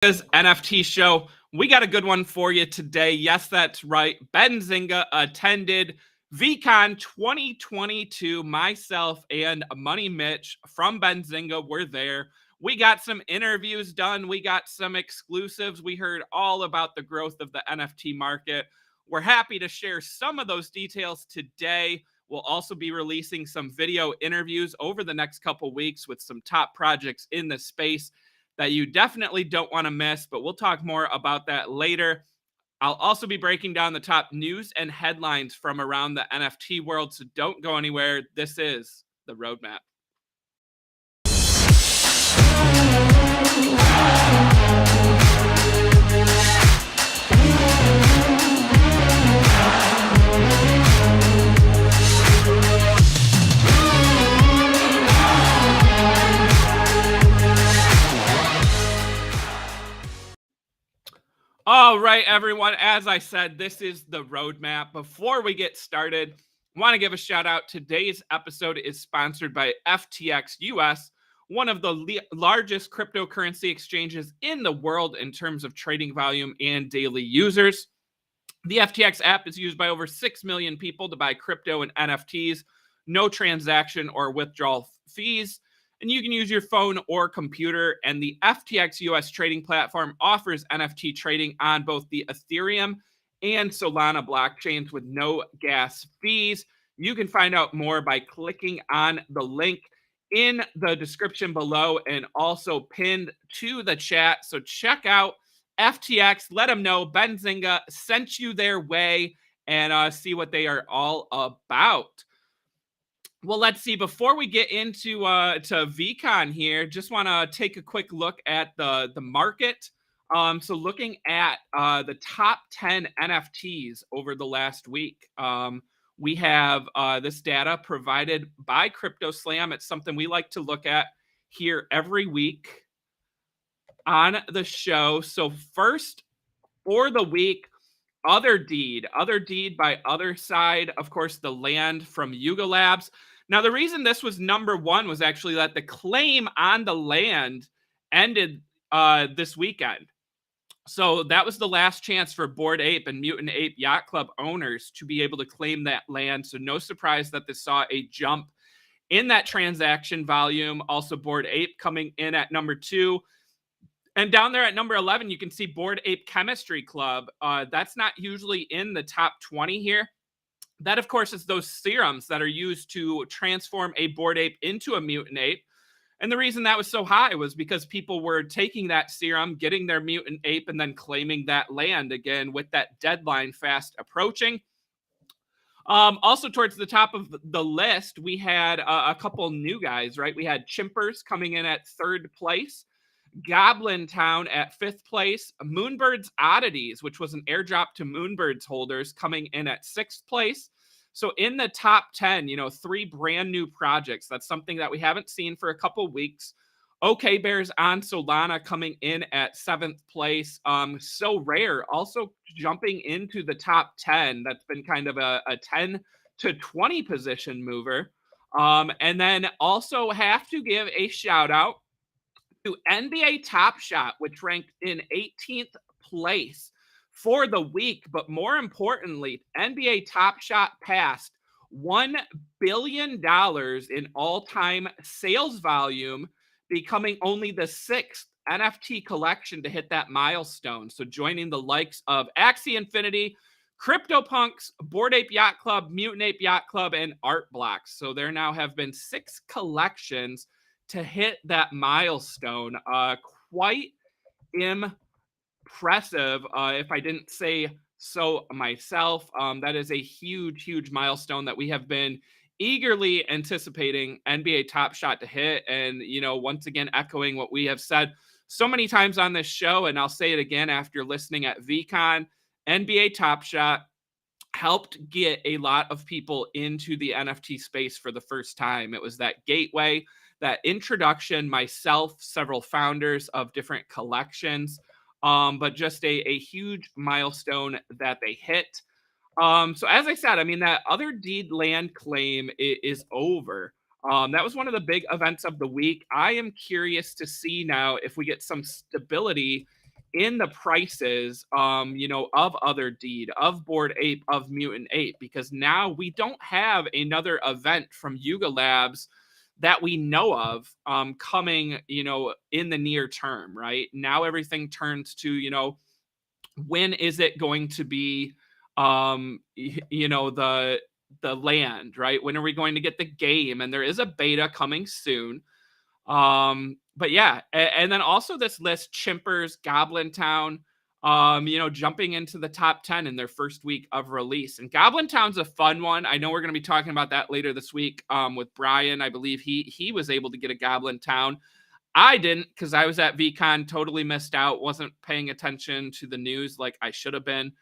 NFT show. We got a good one for you today. Yes, that's right. Benzinga attended Veecon 2022. Myself and Money Mitch from Benzinga were there. We got some interviews done. We got some exclusives. We heard all about the growth of the NFT market. We're happy to share some of those details today. We'll also be releasing some video interviews over the next couple weeks with some top projects in the space that you definitely don't want to miss, but we'll talk more about that later. I'll also be breaking down the top news and headlines from around the NFT world, so don't go anywhere. This is the roadmap. All right, everyone. As I said, this is the roadmap. Before we get started, I want to give a shout out. Today's episode is sponsored by FTX US, one of the largest cryptocurrency exchanges in the world in terms of trading volume and daily users. The FTX app is used by over 6 million people to buy crypto and NFTs, no transaction or withdrawal fees. And you can use your phone or computer. And the FTX US trading platform offers NFT trading on both the Ethereum and Solana blockchains with no gas fees. You can find out more by clicking on the link in the description below and also pinned to the chat. So check out FTX. Let them know Benzinga sent you their way and see what they are all about. Well, let's see. Before we get into to Veecon here, just want to take a quick look at the market. So looking at the top 10 NFTs over the last week, we have this data provided by CryptoSlam. It's something we like to look at here every week on the show. So first for the week, Other Deed by Other Side, of course, the land from Yuga Labs. Now, the reason this was number one was actually that the claim on the land ended this weekend. So that was the last chance for Bored Ape and Mutant Ape Yacht Club owners to be able to claim that land. So no surprise that this saw a jump in that transaction volume. Also, Bored Ape coming in at number 2. And down there at number 11, you can see Bored Ape Chemistry Club. That's not usually in the top 20 here. That, of course, is those serums that are used to transform a Bored Ape into a mutant ape. And the reason that was so high was because people were taking that serum, getting their mutant ape, and then claiming that land again with that deadline fast approaching. Also, towards the top of the list, we had a couple new guys, right? We had Chimpers coming in at 3rd place. Goblin Town at 5th place. Moonbird's Oddities, which was an airdrop to Moonbird's holders, coming in at 6th place. So in the top 10, 3 brand new projects. That's something that we haven't seen for a couple weeks. OK Bears on Solana coming in at 7th place. So rare. Also jumping into the top 10. That's been kind of a 10 to 20 position mover. And then also have to give a shout out to NBA Top Shot, which ranked in 18th place for the week. But more importantly, NBA Top Shot passed $1 billion in all-time sales volume, becoming only the 6th NFT collection to hit that milestone. So joining the likes of Axie Infinity, CryptoPunks, Bored Ape Yacht Club, Mutant Ape Yacht Club, and Art Blocks. So there now have been 6 collections to hit that milestone. Quite impressive, if I didn't say so myself. That is a huge, huge milestone that we have been eagerly anticipating NBA Top Shot to hit. And, once again, echoing what we have said so many times on this show, and I'll say it again after listening at Veecon, NBA Top Shot helped get a lot of people into the NFT space for the first time. It was that gateway, that introduction, myself, several founders of different collections, but just a huge milestone that they hit. So as I said, that Other Deed land claim is over. That was one of the big events of the week. I am curious to see now if we get some stability in the prices, of Other Deed, of Bored Ape, of Mutant Ape, because now we don't have another event from Yuga Labs that we know of coming, in the near term, right? Now everything turns to, when is it going to be, the land, right? When are we going to get the game? And there is a beta coming soon. But yeah, and then also this list, Chimpers, Goblin Town, jumping into the top 10 in their first week of release. And Goblin Town's a fun one. I know we're going to be talking about that later this week with Brian. I believe he was able to get a Goblin Town. I didn't, because I was at Veecon, totally missed out, wasn't paying attention to the news like I should have been.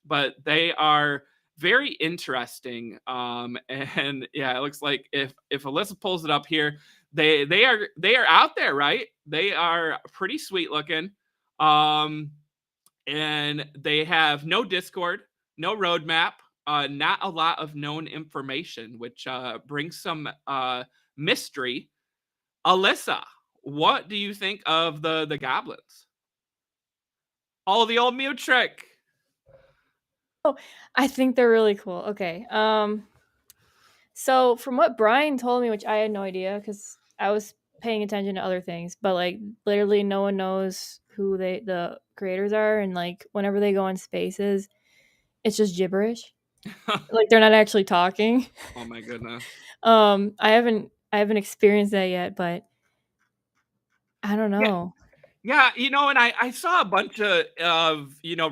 But they are very interesting. And yeah, it looks like if Alyssa pulls it up here, they are out there, right? They are pretty sweet looking. And they have no Discord, no roadmap, not a lot of known information, which brings some mystery. Alyssa, what do you think of the goblins? Oh, the old mute trick. Oh, I think they're really cool. Okay. So from what Brian told me, which I had no idea because I was paying attention to other things, but like literally no one knows who the creators are, and like whenever they go in spaces, it's just gibberish. Like they're not actually talking. Oh my goodness. I haven't experienced that yet, but I don't Yeah, know. yeah, and I saw a bunch of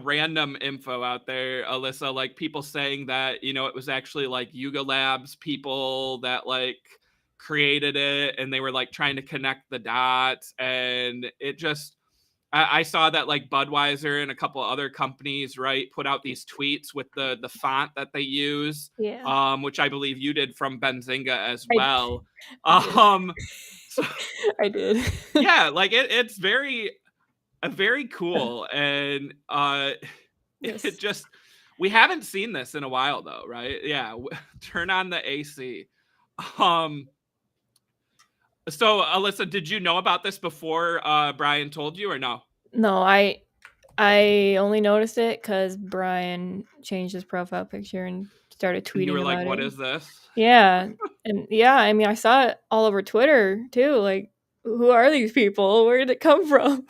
random info out there, Alyssa, like people saying that, it was actually like Yuga Labs people that like created it, and they were like trying to connect the dots, and it just I saw that like Budweiser and a couple other companies, right, put out these tweets with the font that they use, Yeah, which I believe you did from Benzinga as I well. I did. So I did. yeah, like it's very cool, and it Yes. just we haven't seen this in a while though, right? Yeah, turn on the AC. Um, so Alyssa, did you know about this before Brian told you or no? No, I only noticed it because Brian changed his profile picture and started And you tweeting were like, about "What it. is this?" Yeah, and yeah, I mean, I saw it all over Twitter too. Like, who are these people? Where did it come from?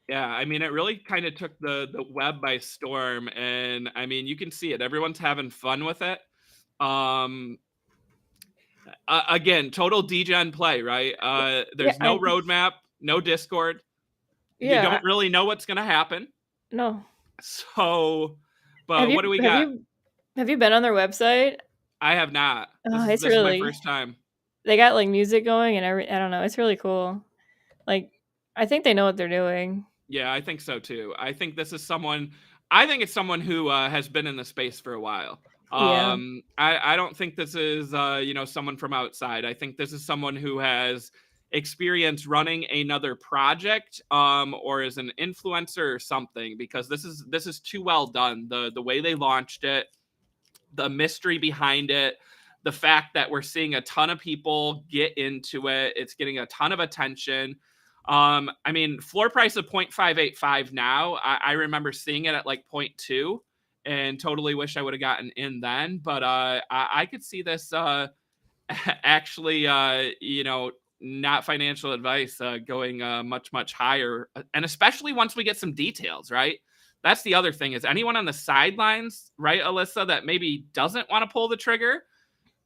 Yeah, I mean, it really kind of took the web by storm, and I mean, you can see it. Everyone's having fun with it. Um, Again, total degen play, right? Yeah, There's no roadmap, no Discord. You yeah, don't really know what's gonna happen. no. So, Have but you what do we have got? you have you been on their website? I have not. Oh, it's This is my really first time. they got like music going and I don't know. It's really cool. Like, I think they know what they're doing. Yeah, I think so too. I think this is someone. I think it's someone who has been in the space for a while. Yeah, I don't think this is someone from outside. I think this is someone who has experience running another project or is an influencer or something, because this is too well done. The way they launched it, the mystery behind it, the fact that we're seeing a ton of people get into it, it's getting a ton of attention. I mean, floor price of 0.585 now. I remember seeing it at like zero point 0.2 and totally wish I would have gotten in then. But I could see this actually, not financial advice, going much, much higher. And especially once we get some details, right? That's the other thing, is anyone on the sidelines, right, Alyssa, that maybe doesn't want to pull the trigger.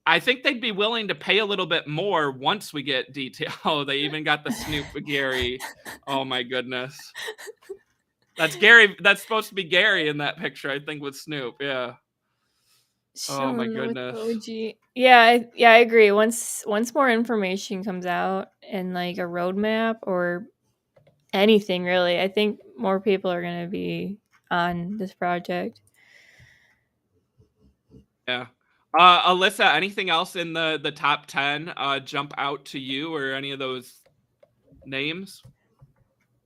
I think they'd be willing to pay a little bit more once we get detail. Oh, they even got the Snoop Gary. Oh my goodness. That's Gary. That's supposed to be Gary in that picture, I think, with Snoop. Yeah. Oh my Sean with goodness. OG. Yeah, I agree. Once more information comes out and like a roadmap or anything really, I think more people are gonna be on this project. Yeah. Alyssa, anything else in the top 10 jump out to you, or any of those names?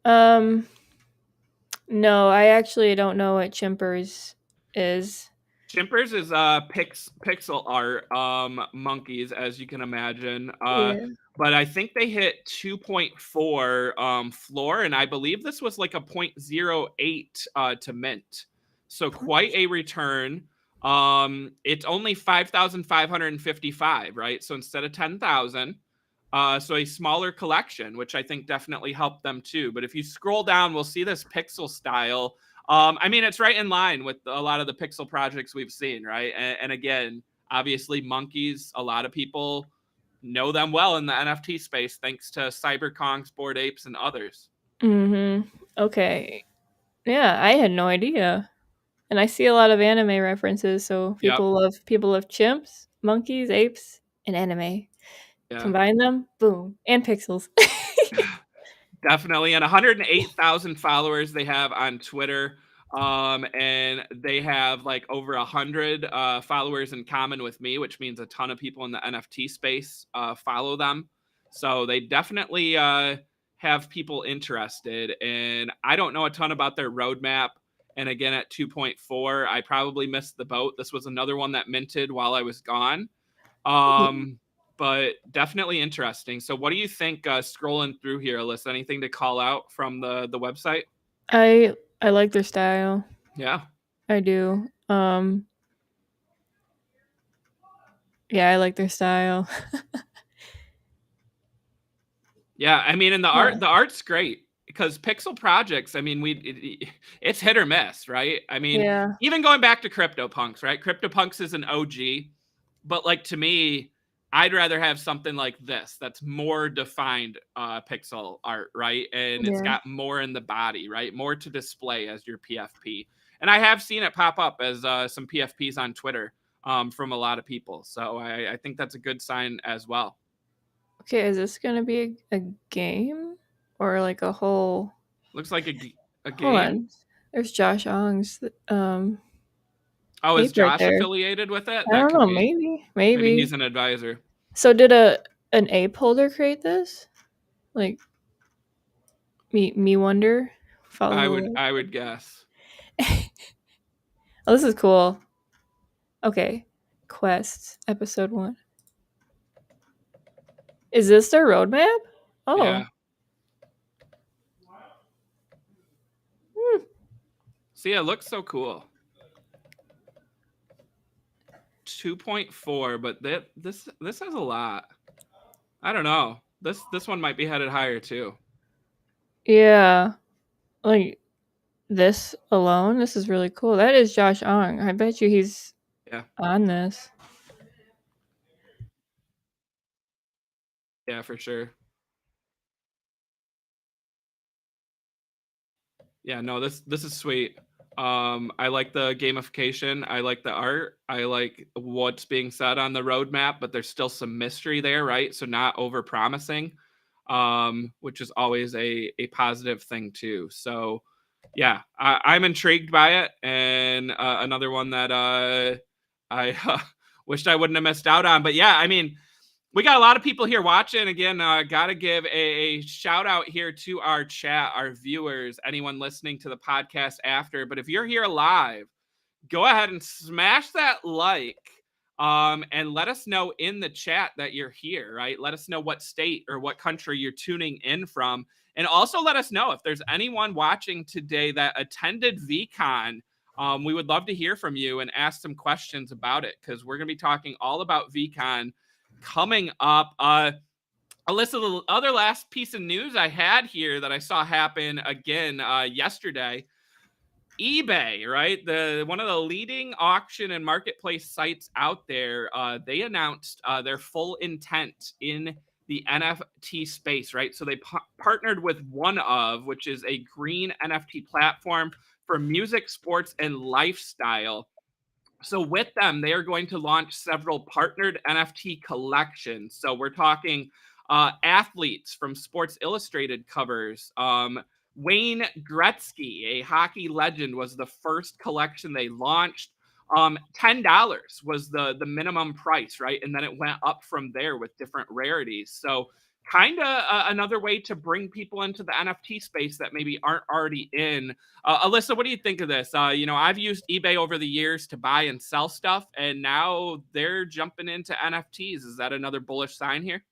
Um, no, I actually don't know what Chimpers is. Chimpers is pixel art monkeys, as you can imagine. Yeah. but I think they hit 2.4 floor, and I believe this was like a 0.08 to mint. So quite a return. It's only 5,555, right? So instead of 10,000, so a smaller collection, which I think definitely helped them too. But if you scroll down, we'll see this pixel style. I mean, it's right in line with a lot of the pixel projects we've seen, right? And again, obviously, monkeys, a lot of people know them well in the NFT space thanks to CyberKongz, Bored Apes, and others. Okay. Yeah, I had no idea. And I see a lot of anime references, so Yep. people love chimps, monkeys, apes, and anime. Yeah. Combine them, boom, and pixels. Definitely. And 108,000 followers they have on Twitter. And they have like over 100 followers in common with me, which means a ton of people in the NFT space follow them. So they definitely have people interested. And I don't know a ton about their roadmap. And again, at 2.4, I probably missed the boat. This was another one that minted while I was gone. But definitely interesting. So what do you think scrolling through here, Alyssa? Anything to call out from the website? I like their style. Yeah. I do. Yeah, I like their style. Yeah, I mean, and Yeah. the art's great because pixel projects, I mean, it's hit or miss, right? I mean, Yeah. even going back to CryptoPunks, right? CryptoPunks is an OG, but like to me, I'd rather have something like this that's more defined pixel art, right? And it's Yeah. got more in the body, right? More to display as your PFP. And I have seen it pop up as some PFPs on Twitter from a lot of people. So I think that's a good sign as well. Okay, is this gonna be a game or like a whole? Looks like a Hold game. on. There's Josh Ong's Oh, is ape right Josh there. affiliated with it? I That don't could know. be. Maybe. Maybe he's an advisor. So did an ape holder create this? Like me wonder. Follow. I would guess. Oh, this is cool. Okay, Quest episode 1. Is this their roadmap? Oh, Yeah. See, it looks so cool. 2.4, but this has a lot. I don't know. This one might be headed higher too. yeah. Like this alone, this is really cool. That is Josh Ong. I bet you he's Yeah. on this. Yeah, for sure. Yeah, no, this is sweet. I like the gamification. I like the art. I like what's being said on the roadmap, but there's still some mystery there, right? So not over promising, which is always a positive thing too. So yeah, I'm intrigued by it, and another one that I wished I wouldn't have missed out on. But yeah, I mean, we got a lot of people here watching. Again, got to give a shout out here to our chat, our viewers, anyone listening to the podcast after. But if you're here live, go ahead and smash that like and let us know in the chat that you're here, right? Let us know what state or what country you're tuning in from. And also let us know if there's anyone watching today that attended Veecon. We would love to hear from you and ask some questions about it because we're going to be talking all about Veecon coming up. Alyssa, the other last piece of news I had here that I saw happen again yesterday, eBay, right? One of the leading auction and marketplace sites out there, they announced their full intent in the NFT space, right? So they partnered with which is a green NFT platform for music, sports, and lifestyle. So with them, they are going to launch several partnered NFT collections. So we're talking athletes from Sports Illustrated covers. Wayne Gretzky, a hockey legend, was the first collection they launched. $10 was the minimum price, right? And then it went up from there with different rarities. So kind of another way to bring people into the NFT space that maybe aren't already in. Alyssa, what do you think of this? I've used eBay over the years to buy and sell stuff, and now they're jumping into NFTs. Is that another bullish sign here?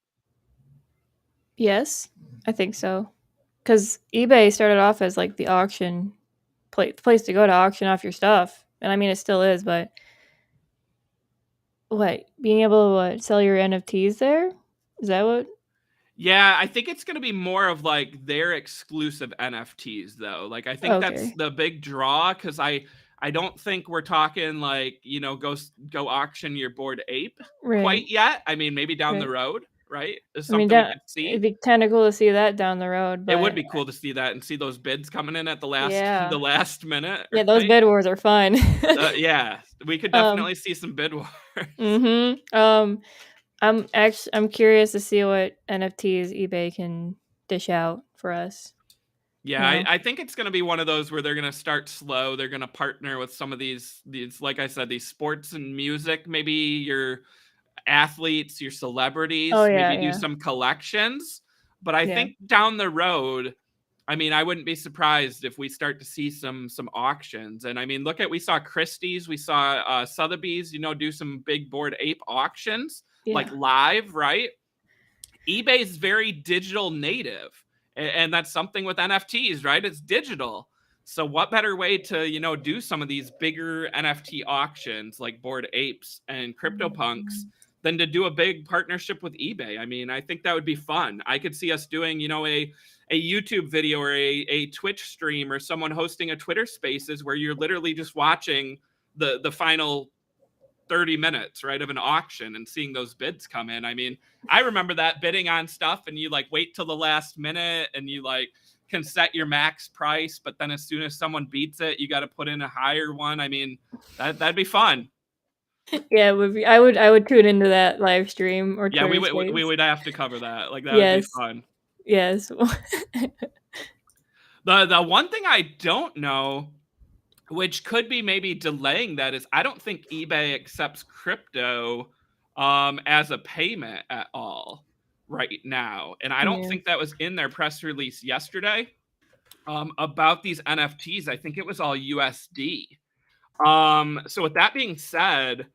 Yes, I think so. Because eBay started off as like the auction place to go to auction off your stuff, and I mean it still is. But what, being able to sell your NFTs there? Is that what? Yeah, I think it's going to be more of like their exclusive NFTs though. Like I think that's Okay, the big draw cuz I don't think we're talking like, go auction your Bored Ape right, quite yet. I mean, maybe down the right. road, right? Is I mean, something we could it'd see. be kind of cool to see that down the road, It would but be cool to see that and see those bids coming in at the last the yeah, last minute, yeah, those right? bid wars are fun. Yeah, we could um, definitely see some bid wars. um, I'm curious to see what NFTs eBay can dish out for us. Yeah, You know? I think it's going to be one of those where they're going to start slow. They're going to partner with some of these, like I said, these sports and music, maybe your athletes, your Oh celebrities, yeah, maybe do yeah, some collections. But I yeah. think down the road, I mean, I wouldn't be surprised if we start to see some auctions. And I mean, we saw Christie's, we saw Sotheby's, do some big Bored Ape auctions like Yeah. live, right? eBay is very digital native, and that's something with NFTs, right? It's digital. So what better way to, do some of these bigger NFT auctions like Bored Apes and CryptoPunks than to do a big partnership with eBay? I mean, I think that would be fun. I could see us doing, a YouTube video or a Twitch stream or someone hosting a Twitter Spaces where you're literally just watching the final 30 minutes, right, of an auction and seeing those bids come in. I mean, I remember that bidding on stuff and you like wait till the last minute and you like can set your max price, but then as soon as someone beats it, you got to put in a higher one. I mean, that'd be fun. Yeah, it would be, I would tune into that live stream or Yeah, we Twitter would we Space. would have to cover that. Like that would be Yes, fun. yes. The one thing I don't know, which could be maybe delaying that, is I don't think eBay accepts crypto as a payment at all right now. And I don't Yeah. think that was in their press release yesterday about these NFTs. I think it was all USD. So with that being said,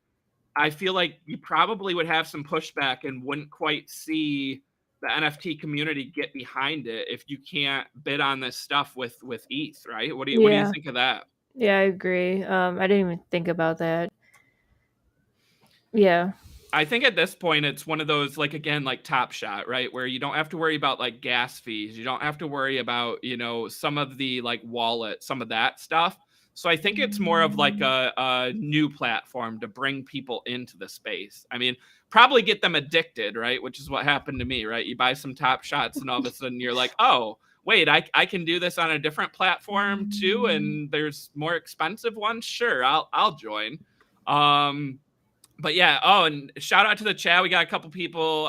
I feel like you probably would have some pushback and wouldn't quite see the NFT community get behind it if you can't bid on this stuff with ETH, right? What do you Yeah. think of that? Yeah, I agree. I didn't even think about that. Yeah. I think at this point it's one of those, like, again, like Top Shot, right? Where you don't have to worry about like gas fees. You don't have to worry about, some of the like wallet, some of that stuff. So I think it's more of like a new platform to bring people into the space. I mean, probably get them addicted, right? Which is what happened to me, right? You buy some Top Shots and all of a sudden you're like, oh, wait, I can do this on a different platform too, and there's more expensive ones. Sure, I'll join. Um, but yeah, oh, and shout out to the chat. We got a couple people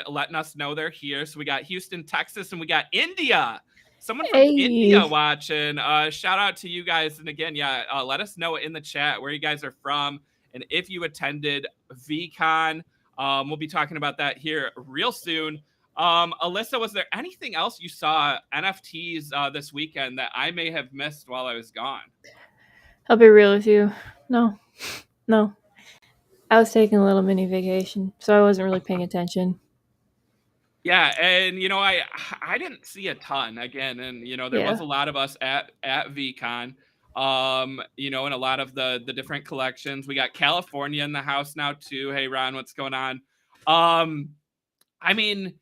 letting us know they're here. So we got Houston, Texas, and we got India. Someone from India Hey. watching. Shout out to you guys. And again, yeah, let us know in the chat where you guys are from and if you attended Veecon. We'll be talking about that here real soon. Alyssa, was there anything else you saw NFTs this weekend that I may have missed while I was gone? I'll be real with you. No. No. I was taking a little mini vacation, so I wasn't really paying attention. Yeah, and I didn't see a ton again, and there was Yeah. a lot of us at VCon, and a lot of the different collections. We got California in the house now too. Hey Ron, what's going on? Um, I mean,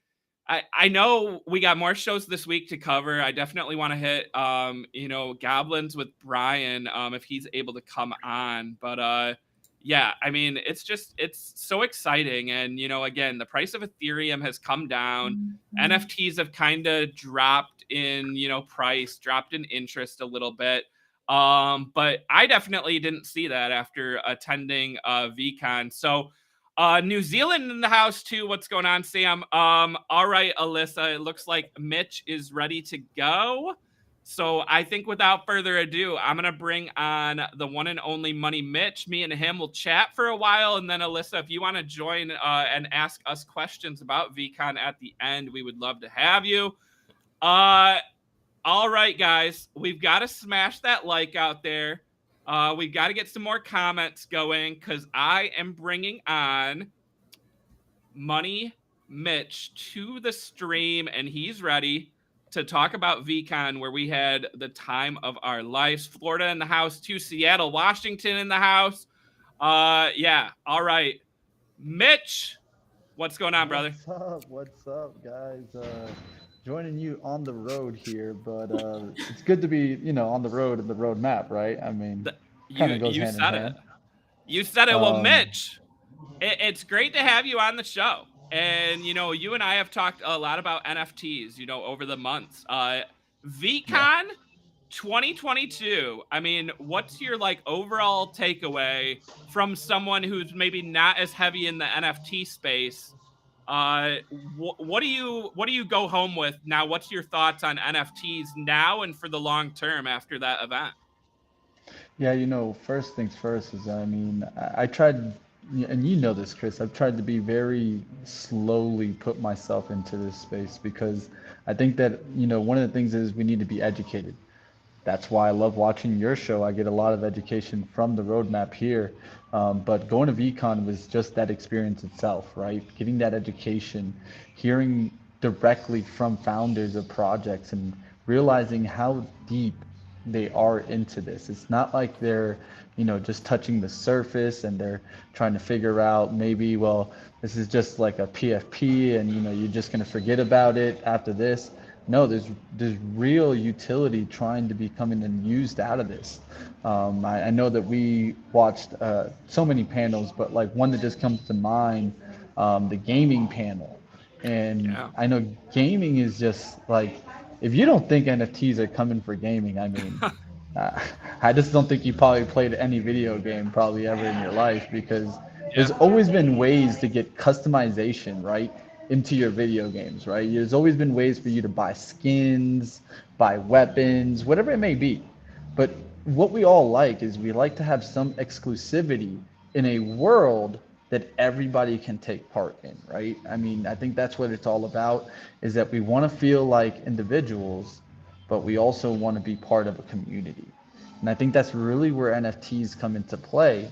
I know we got more shows this week to cover. I definitely want to hit Goblins with Brian if he's able to come on. But yeah, I mean, it's so exciting. And again, the price of Ethereum has come down. NFTs have kind of dropped in, price, dropped in interest a little bit. But I definitely didn't see that after attending VCon. So New Zealand in the house too. What's going on, Sam? All right, Alyssa. It looks like Mitch is ready to go. So I think without further ado, I'm gonna bring on the one and only Money Mitch. Me and him will chat for a while, and then Alyssa, if you want to join and ask us questions about VCon at the end, we would love to have you. All right, guys, we've got to smash that like out there. We've got to get some more comments going because I am bringing on Money Mitch to the stream, and he's ready to talk about Veecon, where we had the time of our lives. Florida in the house, too. Seattle, Washington in the house. Yeah. All right. Mitch, what's going on, brother? What's up? What's up, guys? Joining you on the road here, but it's good to be, on the road and the road map, right? I mean, The, kind of you goes you hand in said it. hand. You said it. Well, Um, Mitch, it's great to have you on the show. And you and I have talked a lot about NFTs, over the months. yeah. VCon 2022. I mean, what's your overall takeaway from someone who's maybe not as heavy in the NFT space? What do you go home with now? What's your thoughts on NFTs now and for the long term after that event? Yeah, first things first is, I mean, I tried, and you know this, Chris, I've tried to be very slowly put myself into this space because I think that, one of the things is we need to be educated. That's why I love watching your show. I get a lot of education from the roadmap here. But going to VCon was just that experience itself, right? Getting that education, hearing directly from founders of projects and realizing how deep they are into this. It's not like they're, just touching the surface and they're trying to figure out maybe, well, this is just like a PFP and, you're just going to forget about it after this. No, there's real utility trying to be coming and used out of this. I know that we watched so many panels, but like one that just comes to mind, the gaming panel. And Yeah. I know gaming is just like, if you don't think NFTs are coming for gaming, I mean, uh, I just don't think you probably played any video game probably ever in your life because Yeah. there's always been ways to get customization, right, into your video games, right? There's always been ways for you to buy skins, buy weapons, whatever it may be. But what we all like is we like to have some exclusivity in a world that everybody can take part in, right? I mean, I think that's what it's all about is that we want to feel like individuals, but we also want to be part of a community. And I think that's really where NFTs come into play.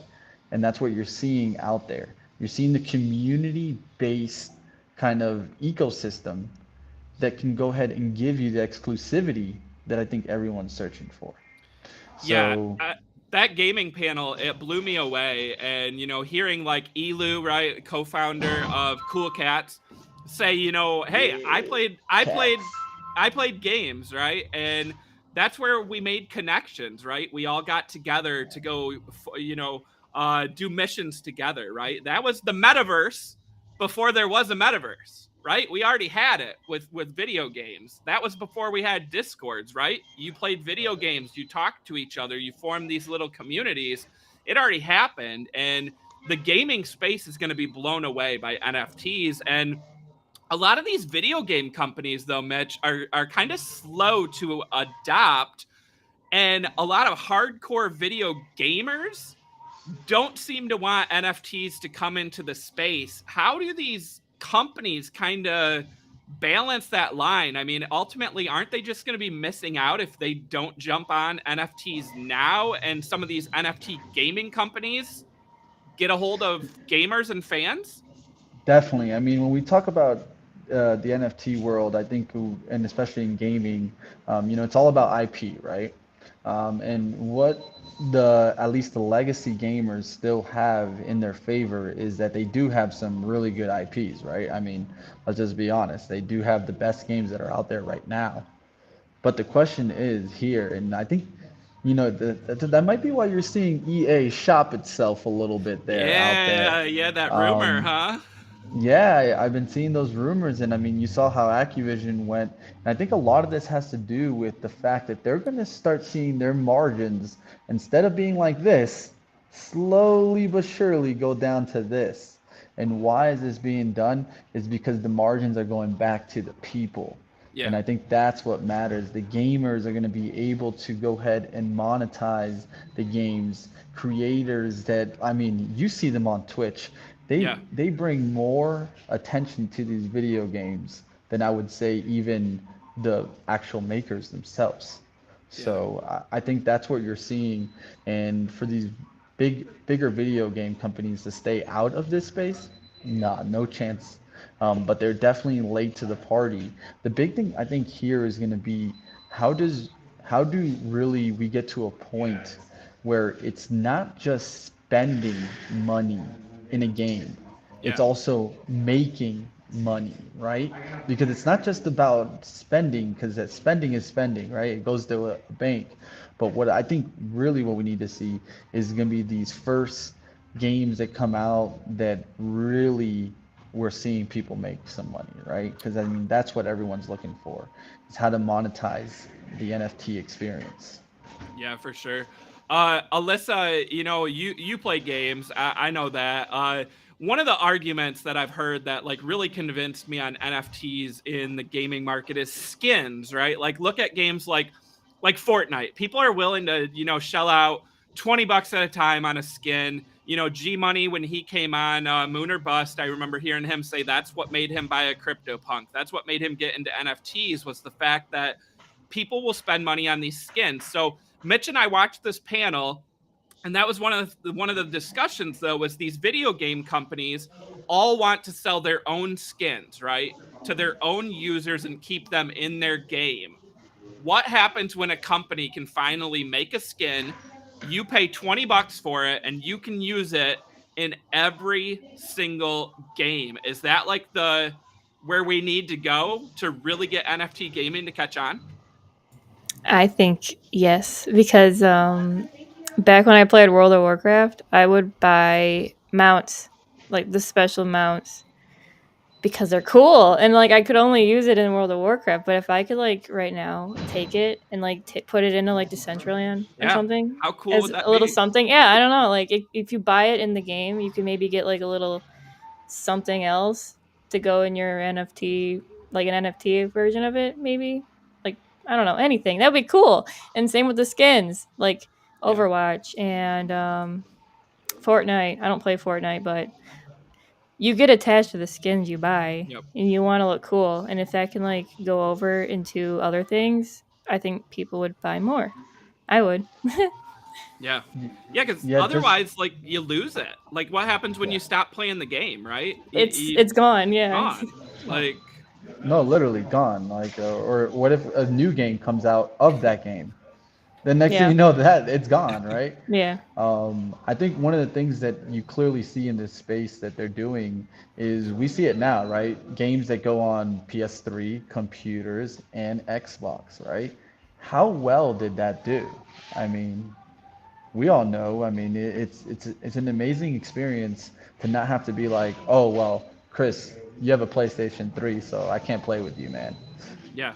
And that's what you're seeing out there. You're seeing the community based kind of ecosystem that can go ahead and give you the exclusivity that I think everyone's searching for. Yeah, So, that gaming panel, it blew me away. And hearing Elu, right, co-founder of Cool Cats, say, hey, I yeah, played, I cats. played, I played games, right, and that's where we made connections, right? We all got together to go, do missions together, right? That was the metaverse before there was a metaverse, right? We already had it with video games. That was before we had discords, right? You played video games, you talked to each other, you formed these little communities. It already happened, and the gaming space is going to be blown away by NFTs. And a lot of these video game companies, though, Mitch, are kind of slow to adopt, and a lot of hardcore video gamers don't seem to want NFTs to come into the space. How do these companies kind of balance that line? I mean, ultimately, aren't they just going to be missing out if they don't jump on NFTs now and some of these NFT gaming companies get a hold of gamers and fans? Definitely. I mean, when we talk about the NFT world, I think, and especially in gaming, it's all about IP, right? And what at least the legacy gamers still have in their favor is that they do have some really good IPs, right? I mean, let's just be honest, they do have the best games that are out there right now. But the question is here, and I think, that might be why you're seeing EA shop itself a little bit there out there. Yeah, yeah, that rumor, Um, huh? yeah, I've been seeing those rumors, and I mean, you saw how Activision went. And I think a lot of this has to do with the fact that they're going to start seeing their margins, instead of being like this, slowly but surely go down to this. And why is this being done? Is because the margins are going back to the people. Yeah, And I think that's what matters. The gamers are going to be able to go ahead and monetize the games. Creators that, I mean, you see them on Twitch. They yeah, they bring more attention to these video games than I would say even the actual makers themselves. yeah. So I think that's what you're seeing. And for these bigger video game companies to stay out of this space, nah, no chance. but they're definitely late to the party. The big thing I think here is going to be how does how do really we get to a point where it's not just spending money in a game, it's Yeah. also making money, right? Because it's not just about spending, because that spending is spending, right? It goes to a bank. But what I think really what we need to see is going to be these first games that come out that really we're seeing people make some money, right? Because I mean that's what everyone's looking for. Is how to monetize the NFT experience. Yeah, for sure. Alyssa, you play games. I know that. One of the arguments that I've heard that like really convinced me on NFTs in the gaming market is skins, right? Like look at games like Fortnite. People are willing to, shell out 20 bucks at a time on a skin. G Money when he came on Moon or Bust, I remember hearing him say that's what made him buy a CryptoPunk. That's what made him get into NFTs was the fact that people will spend money on these skins. So Mitch and I watched this panel, and that was one of the discussions though was these video game companies all want to sell their own skins, right, to their own users and keep them in their game. What happens when a company can finally make a skin, you pay 20 bucks for it and you can use it in every single game? Is that like the where we need to go to really get NFT gaming to catch on? I think yes, because back when I played World of Warcraft, I would buy mounts, like the special mounts, because they're cool, and like I could only use it in World of Warcraft. But if I could like right now take it and like put it into like Decentraland or Yeah. something How cool as would that a little be? something, yeah, I don't know. Like if you buy it in the game, you can maybe get like a little something else to go in your NFT, like an NFT version of it, maybe. Like I don't know, anything that'd be cool. And same with the skins, like Yeah. Overwatch and Fortnite. I don't play Fortnite, but you get attached to the skins you buy, Yep. and you want to look cool. And if that can like go over into other things, I think people would buy more. I would. Yeah. Yeah, because Yeah, just otherwise, like, you lose it. Like, what happens when yeah. you stop playing the game, right? It's gone. Yeah. Gone. Like, No, literally gone. Like, or what if a new game comes out of that game? The next thing Yeah. you know, that it's gone, right? Yeah. I think one of the things that you clearly see in this space that they're doing is we see it now, right? Games that go on PS3, computers, and Xbox, right? How well did that do? I mean, we all know. I mean, it's an amazing experience to not have to be like, oh well, Chris, you have a PlayStation 3, so I can't play with you, man. yeah,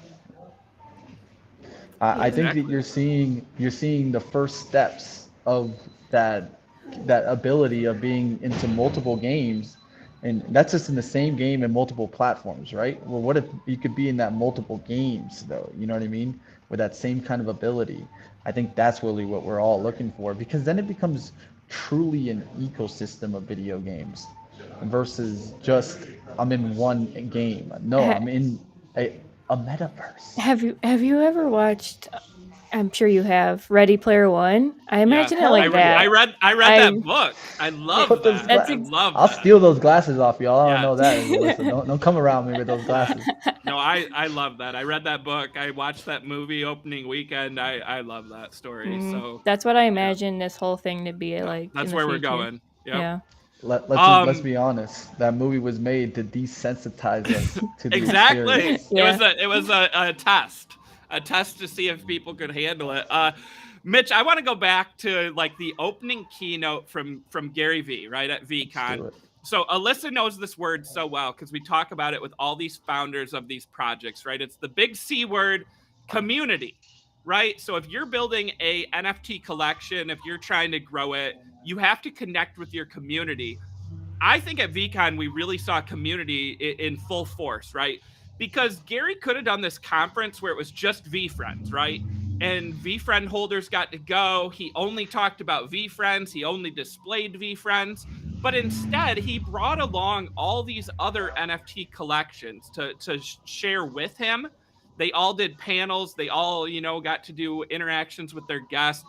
I Yeah. think that exactly. you're seeing the first steps of that that ability of being into multiple games, and that's just in the same game and multiple platforms, right? Well, what if you could be in that multiple games though? You know what I mean? With that same kind of ability. I think that's really what we're all looking for because then it becomes truly an ecosystem of video games versus just I'm in one game. No, Ha- I'm in a metaverse. have you ever watched? I'm sure you have Ready Player One. I Yeah. imagine it Hell like I that. yeah. read I read I that book. I it, love Put those that. that's I gla- ex- love I'll that. steal those glasses off y'all. I don't know Yes. that, Alyssa. Don't come around me with those Yeah. glasses. No, I love that. I read that book. I watched that movie opening weekend. I love that story. So, That's what I yeah. imagine this whole thing to be Yeah. like in That's the where we're future. going. Yep. Yeah. Let's Um be honest. That movie was made to desensitize us to the exactly. experience. It was Yeah. a test. A test to see if people could handle it. Mitch, I want to go back to like the opening keynote from Gary V, right, at Let's Veecon. do it. So Alyssa knows this word so well because we talk about it with all these founders of these projects, right? It's the big C word, community, right? So if you're building a NFT collection, if you're trying to grow it, you have to connect with your community. I think at VCon we really saw community in full force, right? Because Gary could have done this conference where it was just V friends, right? And V friend holders got to go. He only talked about V friends. He only displayed V friends. But instead, he brought along all these other NFT collections to share with him. They all did panels. They all, got to do interactions with their guests.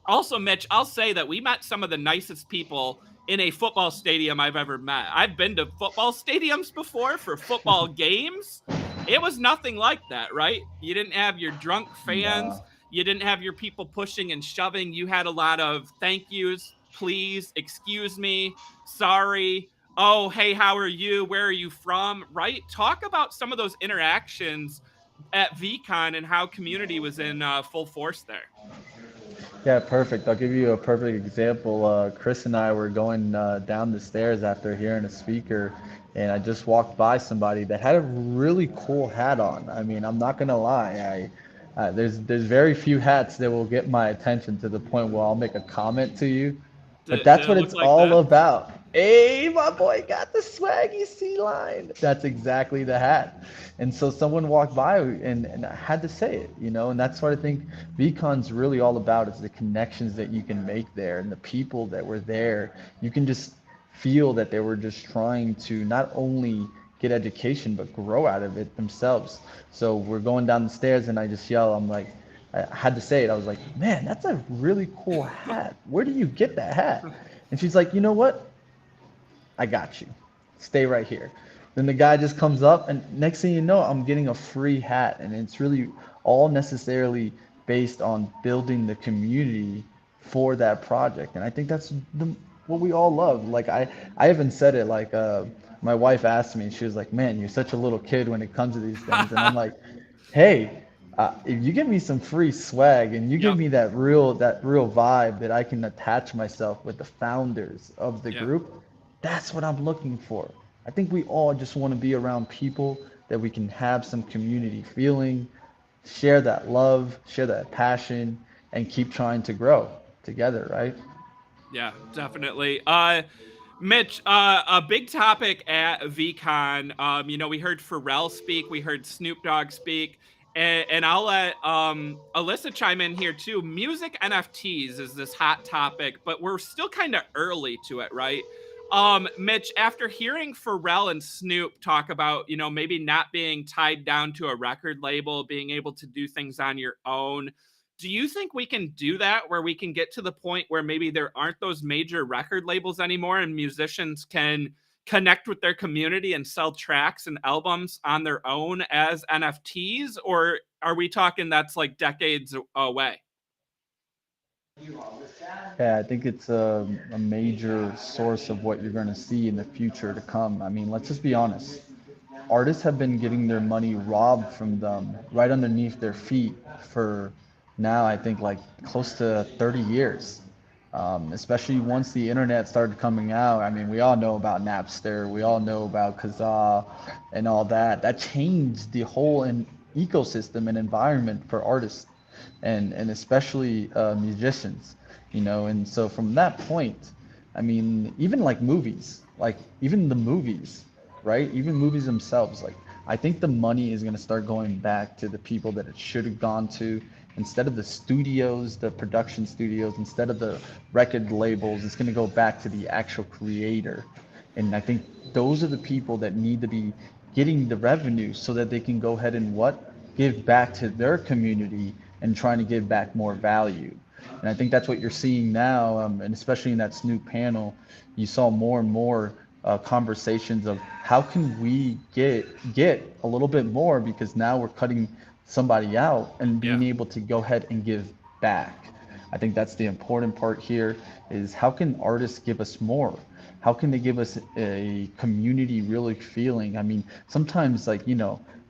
Also, Mitch, I'll say that we met some of the nicest people in a football stadium I've ever met. I've been to football stadiums before for football games. It was nothing like that, right? You didn't have your drunk fans. Nah. You didn't have your people pushing and shoving. You had a lot of thank yous, please, excuse me, sorry. Oh, hey, how are you? Where are you from? Right? Talk about some of those interactions at Veecon and how community was in full force there. Yeah, perfect. I'll give you a perfect example. Chris and I were going down the stairs after hearing a speaker, and I just walked by somebody that had a really cool hat on. I mean, I'm not gonna lie. There's very few hats that will get my attention to the point where I'll make a comment to you, but Did that's it what look it's like all this? about. Hey, my boy got the swaggy sea line. That's exactly the hat. And so someone walked by and I had to say it, you know, and that's what I think Vecon's really all about is the connections that you can make there and the people that were there. You can just feel that they were just trying to not only get education but grow out of it themselves. So we're going down the stairs and I just yell, I'm like, I had to say it. I was like, man, that's a really cool hat. Where do you get that hat? And she's like, you know what? I got you. Stay right here. Then the guy just comes up, and next thing you know, I'm getting a free hat. And it's really all necessarily based on building the community for that project. And I think that's what we all love. Like, I even said it, like, my wife asked me, she was like, man, you're such a little kid when it comes to these things. And I'm like, hey, if you give me some free swag and you give Yep. me that real vibe that I can attach myself with the founders of the Yeah. group, that's what I'm looking for. I think we all just want to be around people that we can have some community feeling, share that love, share that passion, and keep trying to grow together, right? Yeah, definitely. Mitch, a big topic at VCon. We heard Pharrell speak, we heard Snoop Dogg speak, and I'll let Alyssa chime in here too. Music NFTs is this hot topic, but we're still kind of early to it, right? Mitch, after hearing Pharrell and Snoop talk about, maybe not being tied down to a record label, being able to do things on your own, do you think we can do that where we can get to the point where maybe there aren't those major record labels anymore and musicians can connect with their community and sell tracks and albums on their own as NFTs? Or are we talking that's like decades away? Yeah, I think it's a major source of what you're going to see in the future to come. I mean, let's just be honest. Artists have been getting their money robbed from them right underneath their feet for now, I think, like close to 30 years. Especially once the internet started coming out. I mean, we all know about Napster, we all know about Kazaa and all that. That changed the whole ecosystem and environment for artists and especially musicians, you know. And so from that point, I mean, even like movies, like even the movies, right? Even movies themselves, like I think the money is going to start going back to the people that it should have gone to. Instead of the studios, the production studios, instead of the record labels, it's going to go back to the actual creator. And I think those are the people that need to be getting the revenue so that they can go ahead and what? Give back to their community and trying to give back more value. And I think that's what you're seeing now, and especially in that Snoop panel, you saw more and more conversations of how can we get a little bit more because now we're cutting somebody out and Yeah. being able to go ahead and give back. I think that's the important part here is how can artists give us more? How can they give us a community really feeling? I mean, sometimes like,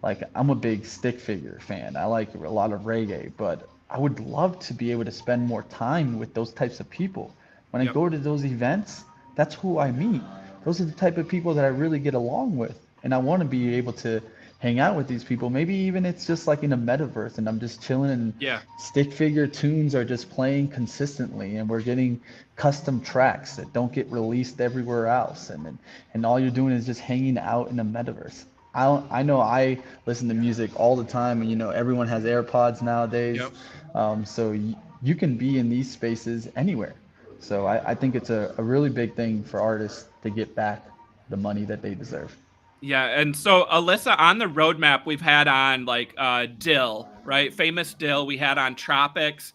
like I'm a big stick figure fan. I like a lot of reggae, but I would love to be able to spend more time with those types of people. When I Yep. go to those events, that's who I meet. Those are the type of people that I really get along with. And I want to be able to hang out with these people. Maybe even it's just like in a metaverse and I'm just chilling and Yeah. stick figure tunes are just playing consistently and we're getting custom tracks that don't get released everywhere else. And all you're doing is just hanging out in a metaverse. I know I listen to music all the time, and everyone has AirPods nowadays, Yep. so you can be in these spaces anywhere. So I think it's a really big thing for artists to get back the money that they deserve. Yeah, and so Alyssa, on the roadmap we've had on like Dill, right? Famous Dill. We had on Tropics.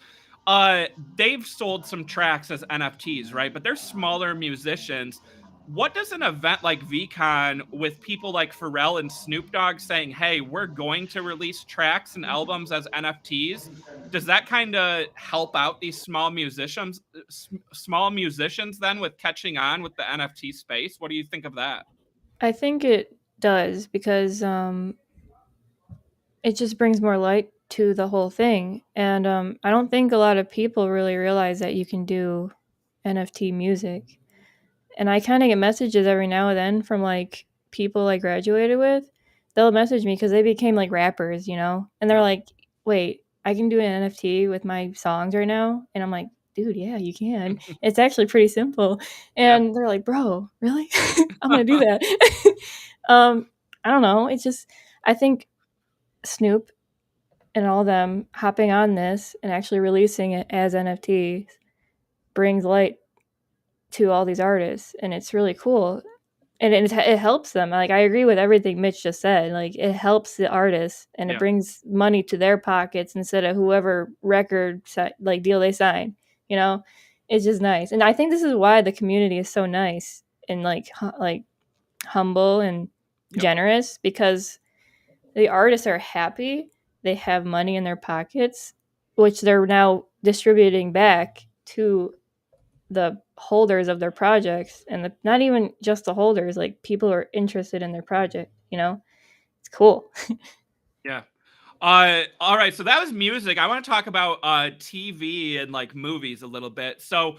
they've sold some tracks as NFTs, right? But they're smaller musicians. What does an event like Veecon with people like Pharrell and Snoop Dogg saying, hey, we're going to release tracks and albums as NFTs, does that kind of help out these small musicians then with catching on with the NFT space? What do you think of that? I think it does because it just brings more light to the whole thing. And I don't think a lot of people really realize that you can do NFT music. And I kind of get messages every now and then from like people I graduated with. They'll message me because they became like rappers, you know? And they're like, wait, I can do an NFT with my songs right now? And I'm like, dude, yeah, you can. It's actually pretty simple. Yeah. And they're like, bro, really? I'm going to do that. I don't know. It's just, I think Snoop and all them hopping on this and actually releasing it as NFTs brings light to all these artists, and it's really cool. And it helps them. Like, I agree with everything Mitch just said. Like, it helps the artists, and it Yeah. brings money to their pockets instead of whoever record like deal they sign. You know, it's just nice. And I think this is why the community is so nice and like humble and Yep. generous, because the artists are happy. They have money in their pockets, which they're now distributing back to the holders of their projects, and not even just the holders, like people who are interested in their project, you know? It's cool. Yeah. All right, so that was music. I want to talk about TV and like movies a little bit. So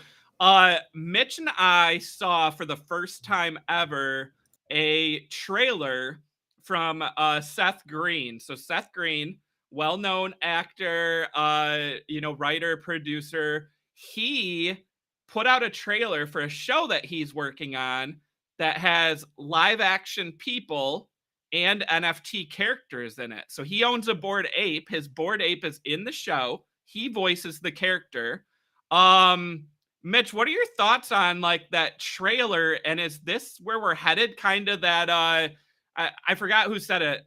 Mitch and I saw for the first time ever a trailer from Seth Green. So Seth Green, well-known actor, writer, producer, he put out a trailer for a show that he's working on that has live action people and NFT characters in it. So he owns a Bored Ape. His Bored Ape is in the show. He voices the character. Mitch, what are your thoughts on like that trailer? And is this where we're headed? Kind of that I forgot who said it.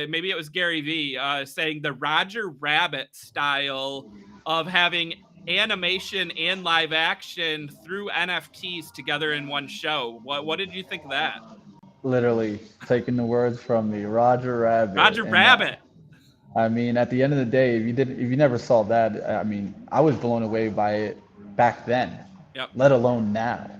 Maybe it was Gary V saying the Roger Rabbit style of having animation and live action through NFTs together in one show. What did you think of that? Literally taking the words from me, Roger Rabbit. Roger And Rabbit. I mean, at the end of the day, if you never saw that, I mean, I was blown away by it back then, Yep. let alone now.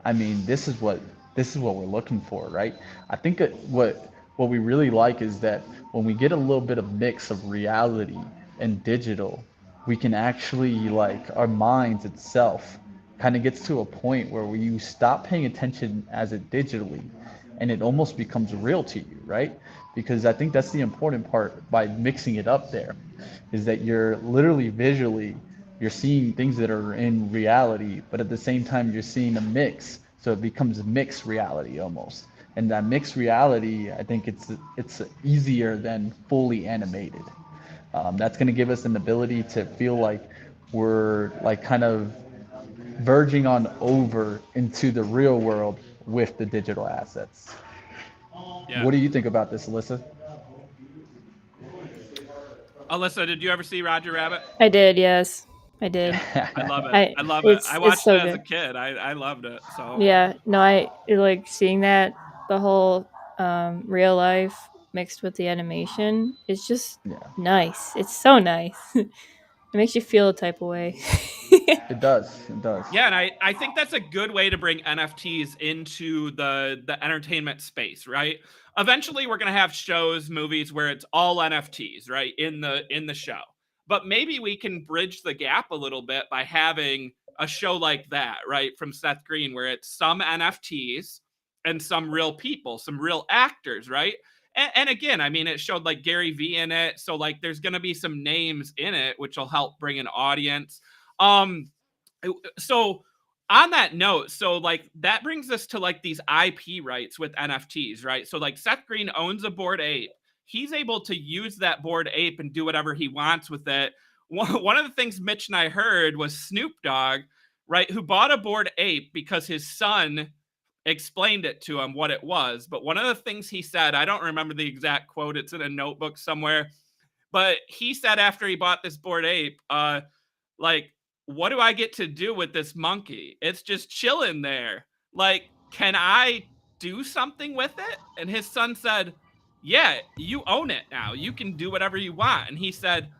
I mean, this is what we're looking for, right? I think that what we really like is that when we get a little bit of mix of reality and digital, we can actually like our minds itself kind of gets to a point where you stop paying attention as it digitally and it almost becomes real to you, right? Because I think that's the important part by mixing it up there, is that you're literally visually you're seeing things that are in reality, but at the same time you're seeing a mix, so it becomes mixed reality almost. And that mixed reality, I think it's easier than fully animated. That's going to give us an ability to feel like we're like kind of verging on over into the real world with the digital assets. Yeah. What do you think about this, Alyssa? Alyssa, did you ever see Roger Rabbit? I did, yes. I did. I love it. I love it. I It's watched so it as a good. kid. I loved it. So Yeah, no, I like seeing that the whole real life mixed with the animation. It's just Yeah, nice. It's so nice. It makes you feel a type of way. it does. It does. yeah, and I think that's a good way to bring NFTs into the entertainment space, right? Eventually we're gonna have shows, movies where it's all NFTs, right? In the show. But maybe we can bridge the gap a little bit by having a show like that, right? From Seth Green, where it's some NFTs and some real people, some real actors, right? And again, I mean, it showed like Gary V in it. So like there's gonna be some names in it, which will help bring an audience. So on that note, so like that brings us to like these IP rights with NFTs, right? So like Seth Green owns a Bored Ape. He's able to use that Bored Ape and do whatever he wants with it. One of the things Mitch and I heard was Snoop Dogg, right, who bought a Bored Ape because his son explained it to him what it was. But one of the things he said, I don't remember the exact quote, it's in a notebook somewhere, but he said after he bought this Bored Ape, like what do I get to do with this monkey? It's just chilling there. Like, can I do something with it? And his son said, yeah, you own it now. You can do whatever you want. And he said,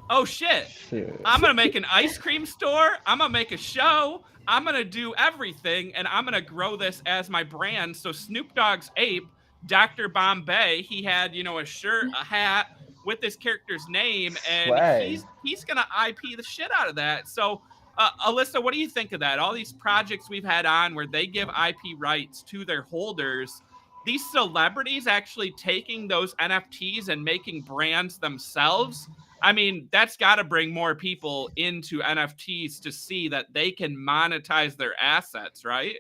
oh shit, Shit. I'm going to make an ice cream store. I'm going to make a show. I'm going to do everything. And I'm going to grow this as my brand. So Snoop Dogg's ape, Dr. Bombay, he had, a shirt, a hat with this character's name, and Swag. he's going to IP the shit out of that. So, Alyssa, what do you think of that? All these projects we've had on where they give IP rights to their holders, these celebrities actually taking those NFTs and making brands themselves. I mean, that's got to bring more people into NFTs to see that they can monetize their assets, right?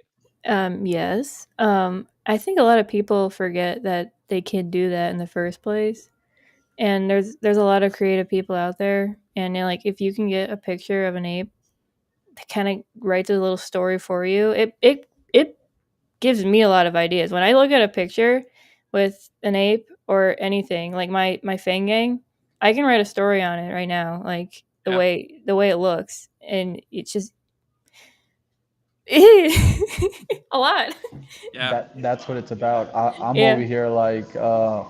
Yes. I think a lot of people forget that they can do that in the first place. And there's a lot of creative people out there, and like if you can get a picture of an ape that kind of writes a little story for you, it gives me a lot of ideas. When I look at a picture with an ape or anything like my Fang Gang, I can write a story on it right now, like the Yeah. way it looks, and it's just a lot. Yeah. That's what it's about. I'm Yeah. over here like,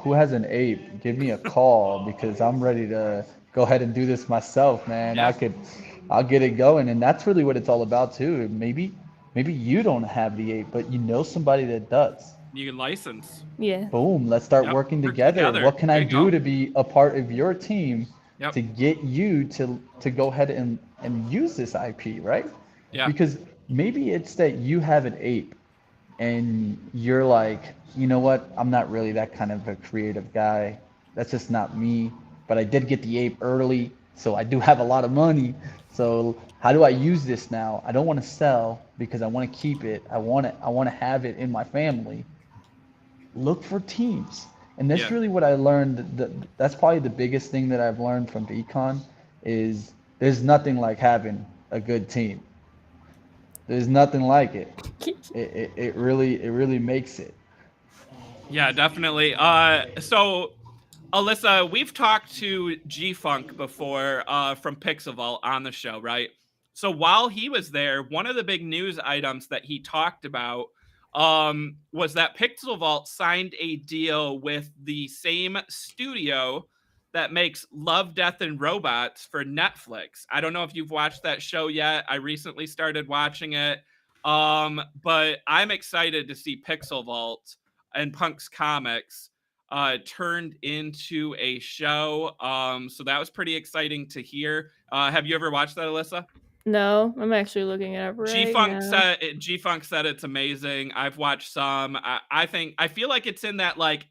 who has an ape? Give me a call because I'm ready to go ahead and do this myself, man. Yeah. I'll get it going, and that's really what it's all about too. Maybe you don't have the ape, but you know somebody that does. You can license. Yeah. Boom, let's start Yep. working Work together. together. What can There I you do go. to be a part of your team Yep. to get you to go ahead and use this IP, right? Yeah. Because maybe it's that you have an ape and you're like, you know what? I'm not really that kind of a creative guy. That's just not me. But I did get the ape early, so I do have a lot of money. So how do I use this now? I don't want to sell because I want to keep it. I want to have it in my family. Look for teams. And that's Yeah. really what I learned. That's probably the biggest thing that I've learned from Veecon is there's nothing like having a good team. There's nothing like it. It really makes it. Yeah, definitely. So Alyssa, we've talked to G Funk before from Pixel Vault on the show, right? So while he was there, one of the big news items that he talked about was that Pixel Vault signed a deal with the same studio that makes Love, Death, and Robots for Netflix. I don't know if you've watched that show yet. I recently started watching it. But I'm excited to see Pixel Vault and Punk's Comics turned into a show. So that was pretty exciting to hear. Have you ever watched that, Alyssa? No, I'm actually looking it up right now. G Funk said it's amazing. I've watched some. I feel like it's in that like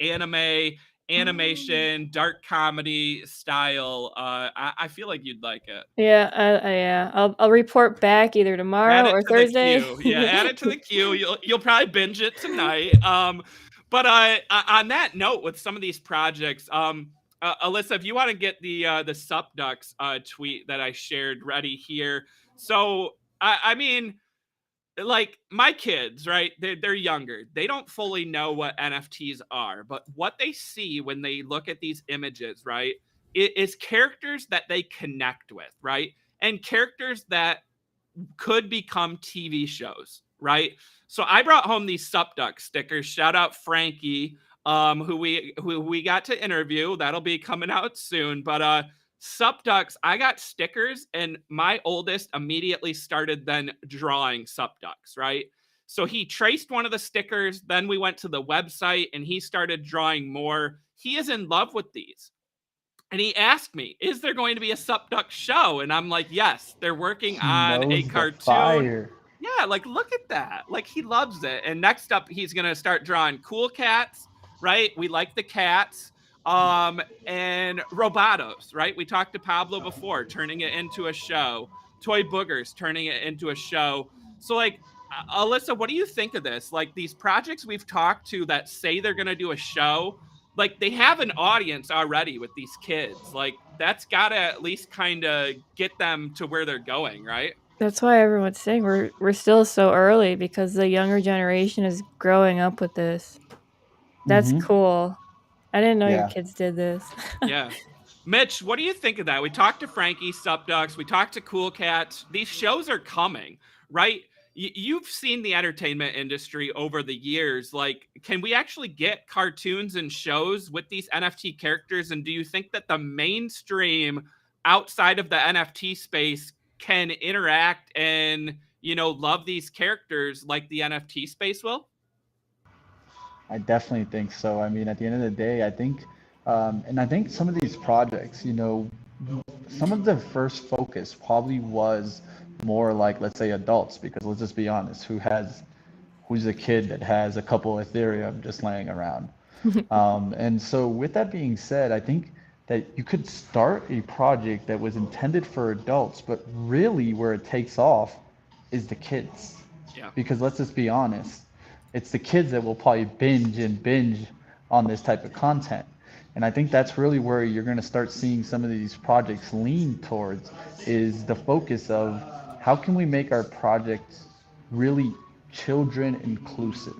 animation, dark comedy style. I feel like you'd like it. Yeah, I'll report back either Add tomorrow it or to the Thursday. queue. Yeah, add it to the queue. You'll probably binge it tonight. But on that note, with some of these projects, Alyssa, if you want to get the Sup Ducks tweet that I shared ready here. So I mean, like my kids, right? They're younger. They don't fully know what NFTs are, but what they see when they look at these images, right, is characters that they connect with, right? And characters that could become TV shows, right? So I brought home these Sup Duck stickers. Shout out Frankie, who we got to interview. That'll be coming out soon. But Sup Ducks, I got stickers, and my oldest immediately started then drawing Sup Ducks, right? So he traced one of the stickers. Then we went to the website, and he started drawing more. He is in love with these. And he asked me, is there going to be a Sup Duck show? And I'm like, yes, they're working He on a knows the cartoon. fire. Yeah, like look at that. Like he loves it. And next up, he's gonna start drawing cool cats, right? We like the cats. And Robotos, right? We talked to Pablo before, turning it into a show. Toy Boogers, turning it into a show. So like Alyssa, what do you think of this? Like these projects we've talked to that say they're gonna do a show, like they have an audience already with these kids. Like that's gotta at least kind of get them to where they're going, right? That's why everyone's saying we're still so early, because the younger generation is growing up with this. That's Mm-hmm. cool. I didn't know your Yeah. kids did this. Yeah. Mitch, what do you think of that? We talked to Frankie, Subducks, we talked to Cool Cats. These shows are coming, right? You've seen the entertainment industry over the years. Like, can we actually get cartoons and shows with these NFT characters? And do you think that the mainstream outside of the NFT space can interact and, love these characters like the NFT space will? I definitely think so. I mean, at the end of the day, I think, and I think some of these projects, some of the first focus probably was more like, let's say, adults, because let's just be honest, who's a kid that has a couple Ethereum just laying around? And so, with that being said, I think that you could start a project that was intended for adults, but really where it takes off is the kids. Yeah. Because let's just be honest, it's the kids that will probably binge and binge on this type of content. And I think that's really where you're going to start seeing some of these projects lean towards, is the focus of how can we make our projects really children inclusive?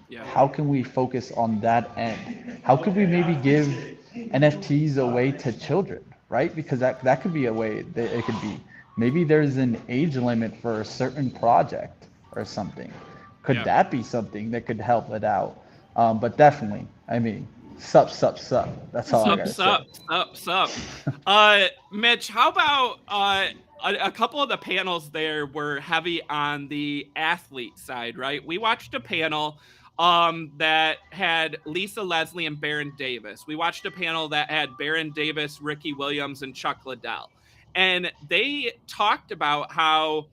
Yeah. How can we focus on that end? How could we maybe give NFTs away to children, right? Because that could be a way that it could be. Maybe there's an age limit for a certain project or something. Could Yeah. that be something that could help it out? But definitely, I mean, sup. That's all I gotta say. Sup. Mitch, how about a couple of the panels there were heavy on the athlete side, right? We watched a panel that had Lisa Leslie and Baron Davis. We watched a panel that had Baron Davis, Ricky Williams, and Chuck Liddell. And they talked about how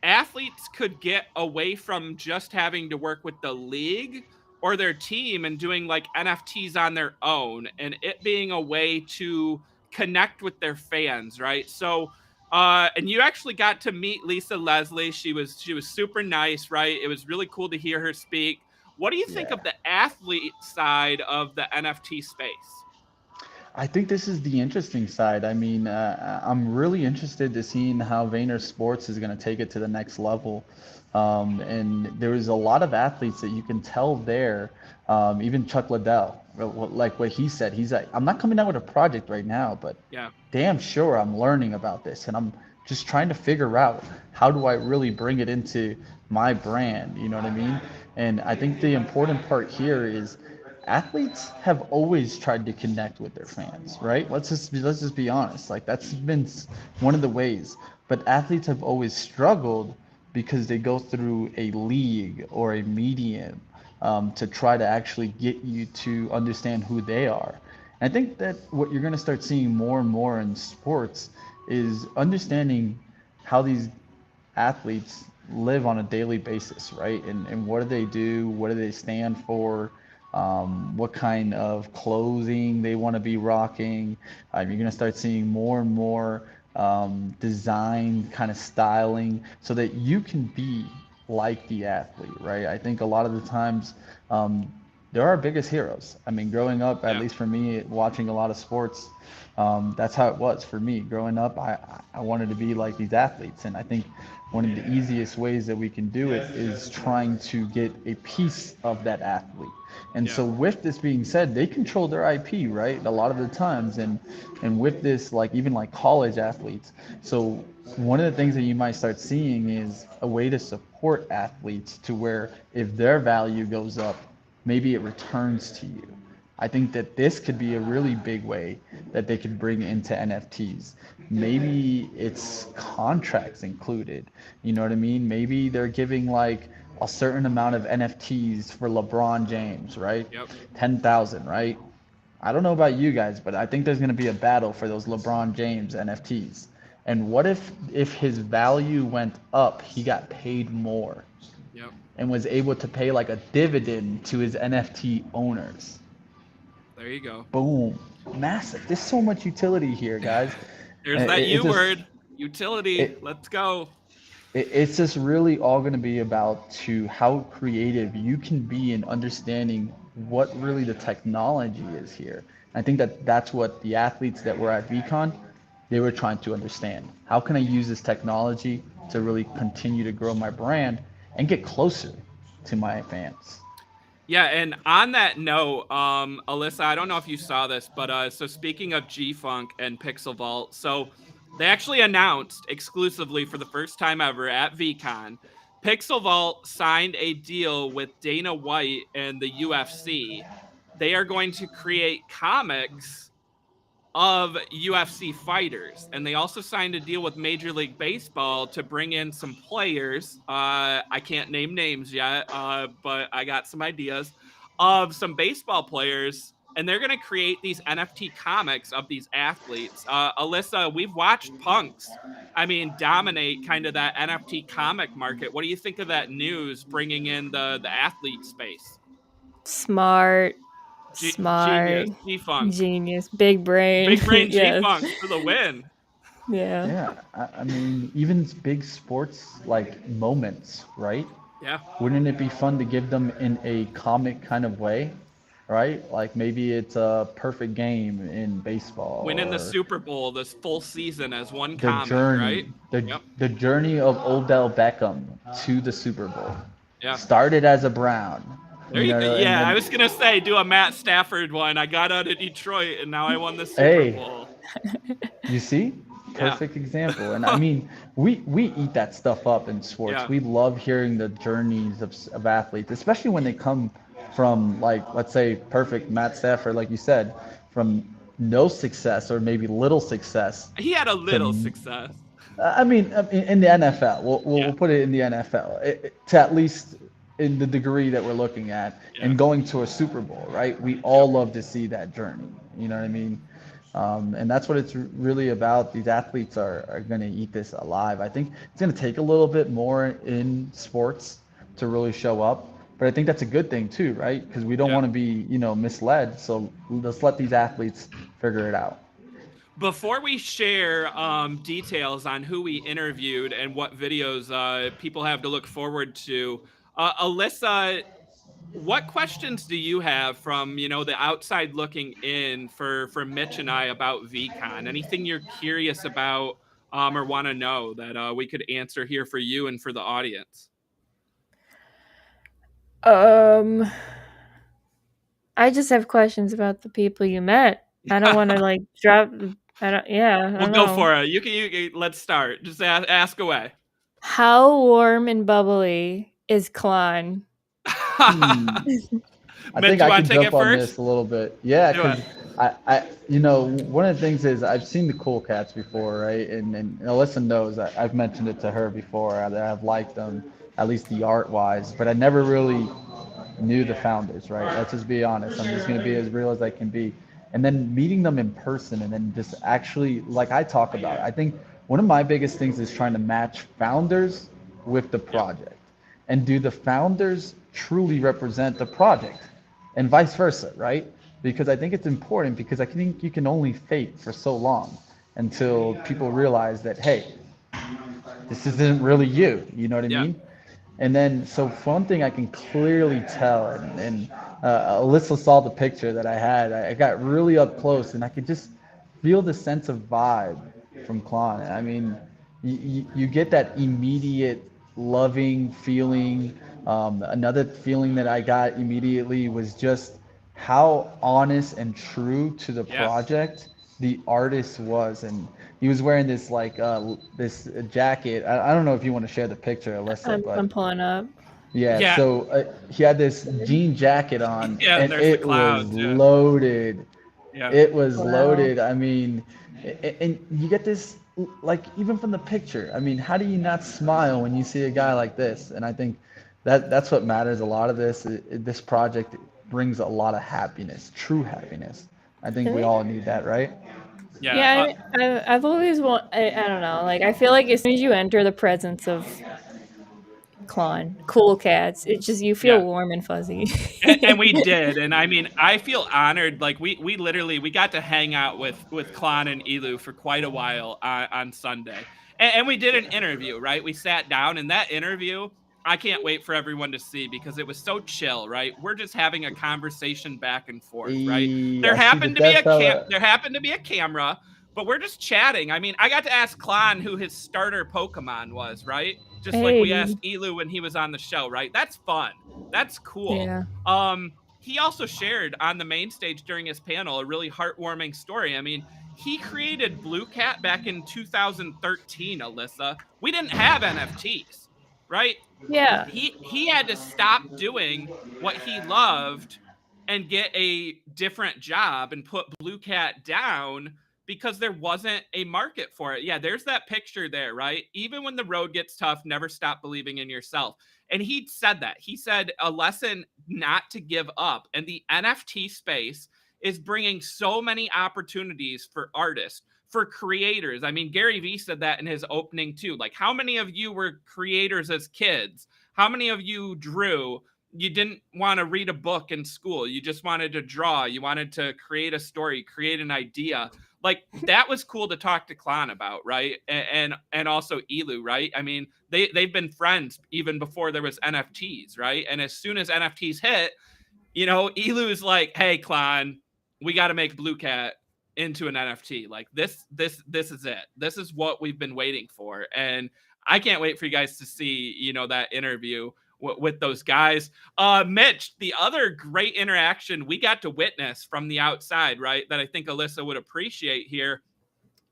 athletes could get away from just having to work with the league or their team and doing like NFTs on their own, and it being a way to connect with their fans, right? So and you actually got to meet Lisa Leslie. She was super nice, right? It was really cool to hear her speak. What do you think Yeah. of the athlete side of the NFT space? I think this is the interesting side. I mean, I'm really interested to seeing how Vayner Sports is going to take it to the next level. And there is a lot of athletes that you can tell there. Even Chuck Liddell, like what he said, he's like, I'm not coming out with a project right now, but Yeah. damn sure I'm learning about this, and I'm just trying to figure out how do I really bring it into my brand. You know what I mean? And I think the important part here is athletes have always tried to connect with their fans, right? Let's just be honest. Like that's been one of the ways. But athletes have always struggled because they go through a league or a medium to try to actually get you to understand who they are. And I think that what you're going to start seeing more and more in sports is understanding how these athletes live on a daily basis, right? And what do they do? What do they stand for? What kind of clothing they want to be rocking. You're going to start seeing more and more design kind of styling so that you can be like the athlete, right? I think a lot of the times they're our biggest heroes. I mean, growing up, at Yeah. least for me, watching a lot of sports, that's how it was for me. Growing up, I wanted to be like these athletes. And I think one of the easiest ways that we can do it is trying to get a piece of that athlete. And Yeah. so with this being said, they control their IP, right? A lot of the times. And with this, like even like college athletes. So one of the things that you might start seeing is a way to support athletes to where if their value goes up, maybe it returns to you. I think that this could be a really big way that they could bring into NFTs. Maybe it's contracts included. You know what I mean? Maybe they're giving like a certain amount of NFTs for LeBron James, right? Yep. 10,000, right? I don't know about you guys, but I think there's going to be a battle for those LeBron James NFTs. And what if his value went up, he got paid more Yep. and was able to pay like a dividend to his NFT owners? There you go. Boom. Massive. There's so much utility here, guys. There's And that it U just word, utility. it, Let's go. it's just really all going to be about to how creative you can be in understanding what really the technology is here. I think that that's what the athletes that were at Veecon, they were trying to understand. How can I use this technology to really continue to grow my brand and get closer to my fans? Yeah, and on that note, Alyssa, I don't know if you saw this, but so speaking of G-Funk and Pixel Vault, so they actually announced exclusively for the first time ever at Veecon, Pixel Vault signed a deal with Dana White and the UFC. They are going to create comics of UFC fighters, and they also signed a deal with Major League Baseball to bring in some players. I can't name names yet, but I got some ideas of some baseball players, and they're going to create these NFT comics of these athletes. Alyssa, we've watched punks, I mean, dominate kind of that NFT comic market. What do you think of that news bringing in the athlete space? Smart, Genius, smart, G-Funk. genius, big brain. Big brain Yes. G-Funk for the win. Yeah. Yeah, I mean, even big sports like moments, right? Yeah. Wouldn't it be fun to give them in a comic kind of way, right? Like maybe it's a perfect game in baseball Winning the or Super Bowl this full season as one the comic, journey, right? the Yep. the journey of Odell Beckham to the Super Bowl. Yeah. Started as a Brown, There you you know, and yeah, I then was gonna say do a Matt Stafford one. I got out of Detroit and now I won the Super hey, Bowl. you see? Yeah. Perfect example. And I mean, we eat that stuff up in sports. Yeah. We love hearing the journeys of athletes, especially when they come from, like, let's say, perfect Matt Stafford, like you said, from no success or maybe little success He had a to, little success. I mean, in the NFL, we'll Yeah. put it in the NFL, to at least in the degree that we're looking at, Yeah. and going to a Super Bowl, right? We all love to see that journey. You know what I mean? And that's what it's really about. These athletes are going to eat this alive. I think it's going to take a little bit more in sports to really show up, but I think that's a good thing too, right? Because we don't Yeah. want to be, misled. So let's let these athletes figure it out. Before we share details on who we interviewed and what videos people have to look forward to, Alyssa, what questions do you have from the outside looking in for Mitch and I about Veecon? Anything you're curious about or want to know that we could answer here for you and for the audience? I just have questions about the people you met. I don't want to like drop. I don't. Yeah, I We'll don't go know. for it. You can let's start. Just ask away. How warm and bubbly is Klon? Hmm. I Mitch, think you I want can to take jump it on first? this a little bit. Yeah, Do it. because one of the things is I've seen the Cool Cats before, right? And Alyssa knows I've mentioned it to her before that I've liked them, at least the art wise, but I never really knew the founders, right? Let's just be honest. I'm just going to be as real as I can be. And then meeting them in person and then just actually, like I talk about, I think one of my biggest things is trying to match founders with the Yeah. project. And do the founders truly represent the project? And vice versa, right? Because I think it's important because I think you can only fake for so long until people realize that, hey, this isn't really you. You know what I Yeah. mean? And then, so one thing I can clearly tell, and Alyssa saw the picture that I had. I got really up close, and I could just feel the sense of vibe from Klon. I mean, you get that immediate loving feeling. Another feeling that I got immediately was just how honest and true to the Yeah. project the artist was, and he was wearing this like this jacket. I don't know if you want to share the picture, Alyssa, I'm but pulling up. yeah. Yeah. So he had this jean jacket on, Yeah, and and there's the it was clouds. Yeah. loaded. Yeah. It was Wow. loaded. I mean, and you get this like even from the picture. I mean, how do you not smile when you see a guy like this? And I think that's what matters. A lot of this project brings a lot of happiness, true happiness. I think we Really? all need that, right? Yeah. Yeah, I've always I don't know. Like I feel like as soon as you enter the presence of Klon, Cool Cats, it just you feel Yeah. warm and fuzzy. And we did, and I mean, I feel honored. Like we literally we got to hang out with Klon and Elu for quite a while on Sunday, and we did an interview. Right, we sat down, and that interview I can't wait for everyone to see because it was so chill. Right, we're just having a conversation back and forth. Right, there I see the happened to be dead fella. there happened to be a camera, but we're just chatting. I mean, I got to ask Klon who his starter Pokemon was. Right, just like we Hey, asked Elu when he was on the show. Right, that's fun. That's cool. Yeah. He also shared on the main stage during his panel a really heartwarming story. I mean, he created Blue Cat back in 2013, Alyssa. We didn't have NFTs, right? Yeah. He had to stop doing what he loved and get a different job and put Blue Cat down because there wasn't a market for it. Yeah, there's that picture there, right? Even when the road gets tough, never stop believing in yourself. And he said that. He said a lesson not to give up. And the NFT space is bringing so many opportunities for artists, for creators. I mean, Gary Vee said that in his opening too. Like, how many of you were creators as kids? How many of you drew? You didn't want to read a book in school. You just wanted to draw. You wanted to create a story, create an idea. Like, that was cool to talk to Klon about, right? And also Elu, right? I mean, they've been friends even before there was NFTs, right? And as soon as NFTs hit, you know, Elu's like, hey, Klon, we got to make Blue Cat into an NFT. Like, this is it. This is what we've been waiting for. And I can't wait for you guys to see, you know, that interview with those guys. Mitch, the other great interaction we got to witness from the outside, right, that I think Alyssa would appreciate here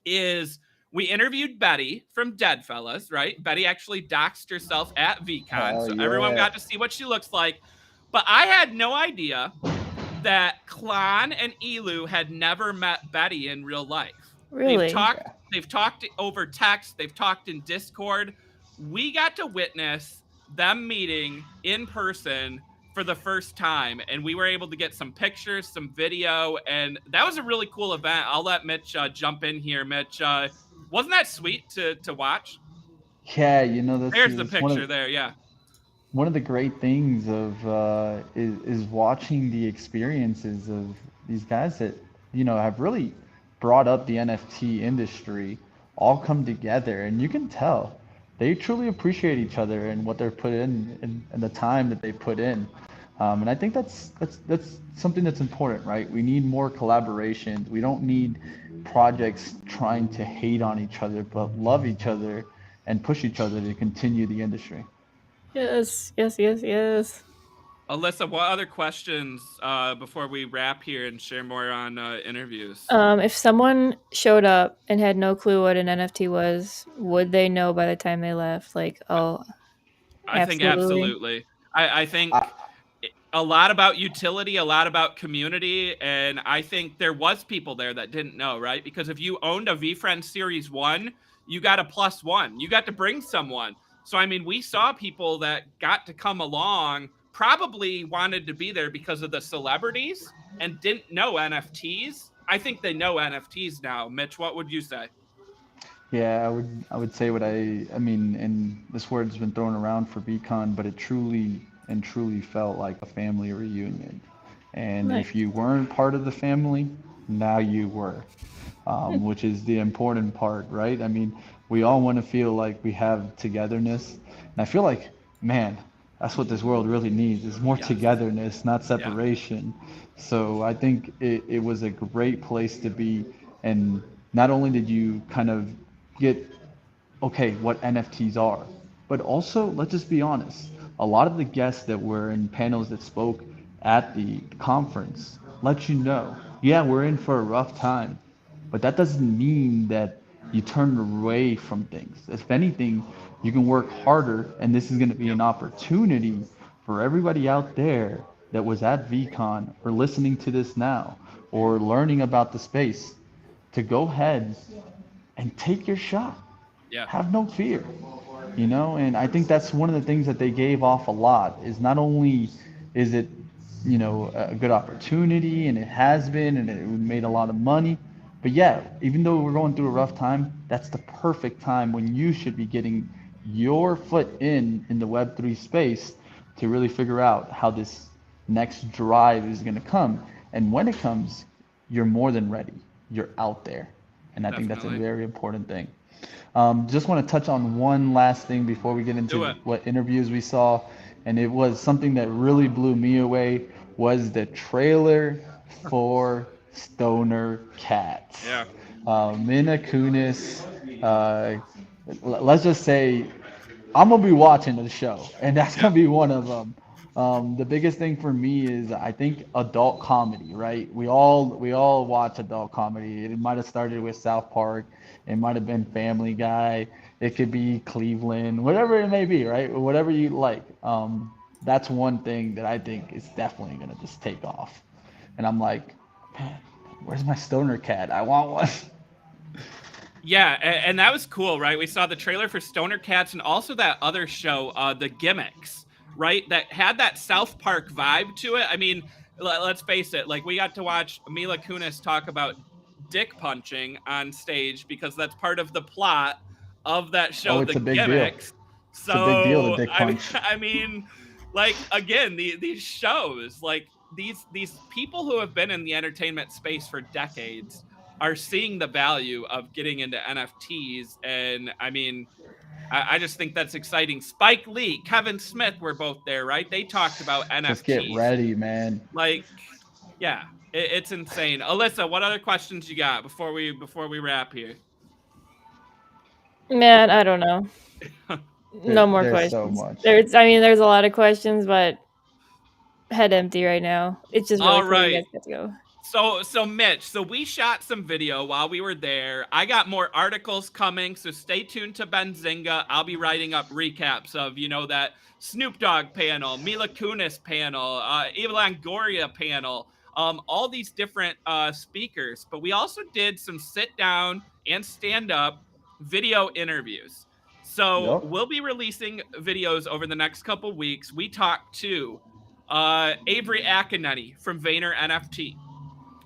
is we interviewed Betty from Deadfellas, right? Betty actually doxed herself at Veecon, so everyone got to see what she looks like. But I had no idea that Klon and Elu had never met Betty in real life. Really? They've talked over text, they've talked in Discord. We got to witness them meeting in person for the first time, and we were able to get some pictures, some video, and that was a really cool event. I'll let Mitch jump in here. Mitch, wasn't that sweet to watch? Yeah, you know, there's the picture there. Yeah, one of the great things of is watching the experiences of these guys that, you know, have really brought up the NFT industry all come together, and you can tell they truly appreciate each other and what they're put in and the time that they put in. And I think that's something that's important, right? We need more collaboration. We don't need projects trying to hate on each other, but love each other and push each other to continue the industry. Yes. Alyssa, what other questions before we wrap here and share more on interviews? If someone showed up and had no clue what an NFT was, would they know by the time they left? Like, oh, I think absolutely. I think a lot about utility, a lot about community, and I think there was people there that didn't know, right? Because if you owned a VFriend Series 1, you got a +1. You got to bring someone. So, I mean, we saw people that got to come along, probably wanted to be there because of the celebrities and didn't know NFTs. I think they know NFTs now. Mitch, what would you say? Yeah, I would say what I mean, and this word's been thrown around for Veecon, but it truly felt like a family reunion. And Nice. if you weren't part of the family, now you were, which is the important part, right? I mean, we all want to feel like we have togetherness, and I feel like, man, that's what this world really needs is more togetherness, not separation. So I think it was a great place to be. And not only did you kind of get, okay, what NFTs are, but also, let's just be honest, a lot of the guests that were in panels that spoke at the conference let you know, yeah, we're in for a rough time, but that doesn't mean that you turn away from things. If anything, you can work harder, and this is going to be an opportunity for everybody out there that was at Veecon or listening to this now or learning about the space to go ahead and take your shot. Yeah. Have no fear, you know? And I think that's one of the things that they gave off a lot is not only is it, you know, a good opportunity, and it has been, and it made a lot of money, but yeah, even though we're going through a rough time, that's the perfect time when you should be getting your foot in the Web3 space to really figure out how this next drive is going to come. And when it comes, you're more than ready. You're out there. And I think that's a very important thing. Just want to touch on one last thing before we get into what interviews we saw. And it was something that really blew me away was the trailer for Stoner Cats. Yeah. Mina Kunis, let's just say I'm gonna be watching the show, and that's gonna be one of them. The biggest thing for me is I think adult comedy, right? We all watch adult comedy. It might have started with South Park, it might have been Family Guy, it could be Cleveland, whatever it may be, right? Whatever you like. That's one thing that I think is definitely gonna just take off. And I'm like, man, where's my stoner cat? I want one. Yeah, and that was cool, right? We saw the trailer for Stoner Cats and also that other show, The Gimmicks, right? That had that South Park vibe to it. I mean, let's face it, like we got to watch Mila Kunis talk about dick punching on stage because that's part of the plot of that Oh, show, it's The a big deal. Gimmicks. It's a big deal, the So, dick I mean, punch. I mean, like again, these shows, like these people who have been in the entertainment space for decades are seeing the value of getting into NFTs. And I mean, I just think that's exciting. Spike Lee, Kevin Smith were both there, right? They talked about Just get NFTs. ready, man. Like, yeah, it's insane. Alyssa, what other questions you got before we wrap here? Man, I don't know. No more There's so questions. much. There's a lot of questions, but head empty right now. It's just really All cool you right. guys get to go. So Mitch, so we shot some video while we were there. I got more articles coming, so stay tuned to Benzinga. I'll be writing up recaps of, that Snoop Dogg panel, Mila Kunis panel, Eva Longoria panel, all these different speakers. But we also did some sit down and stand up video interviews. So Yep. we'll be releasing videos over the next couple weeks. We talked to Avery Akinetti from Vayner NFT.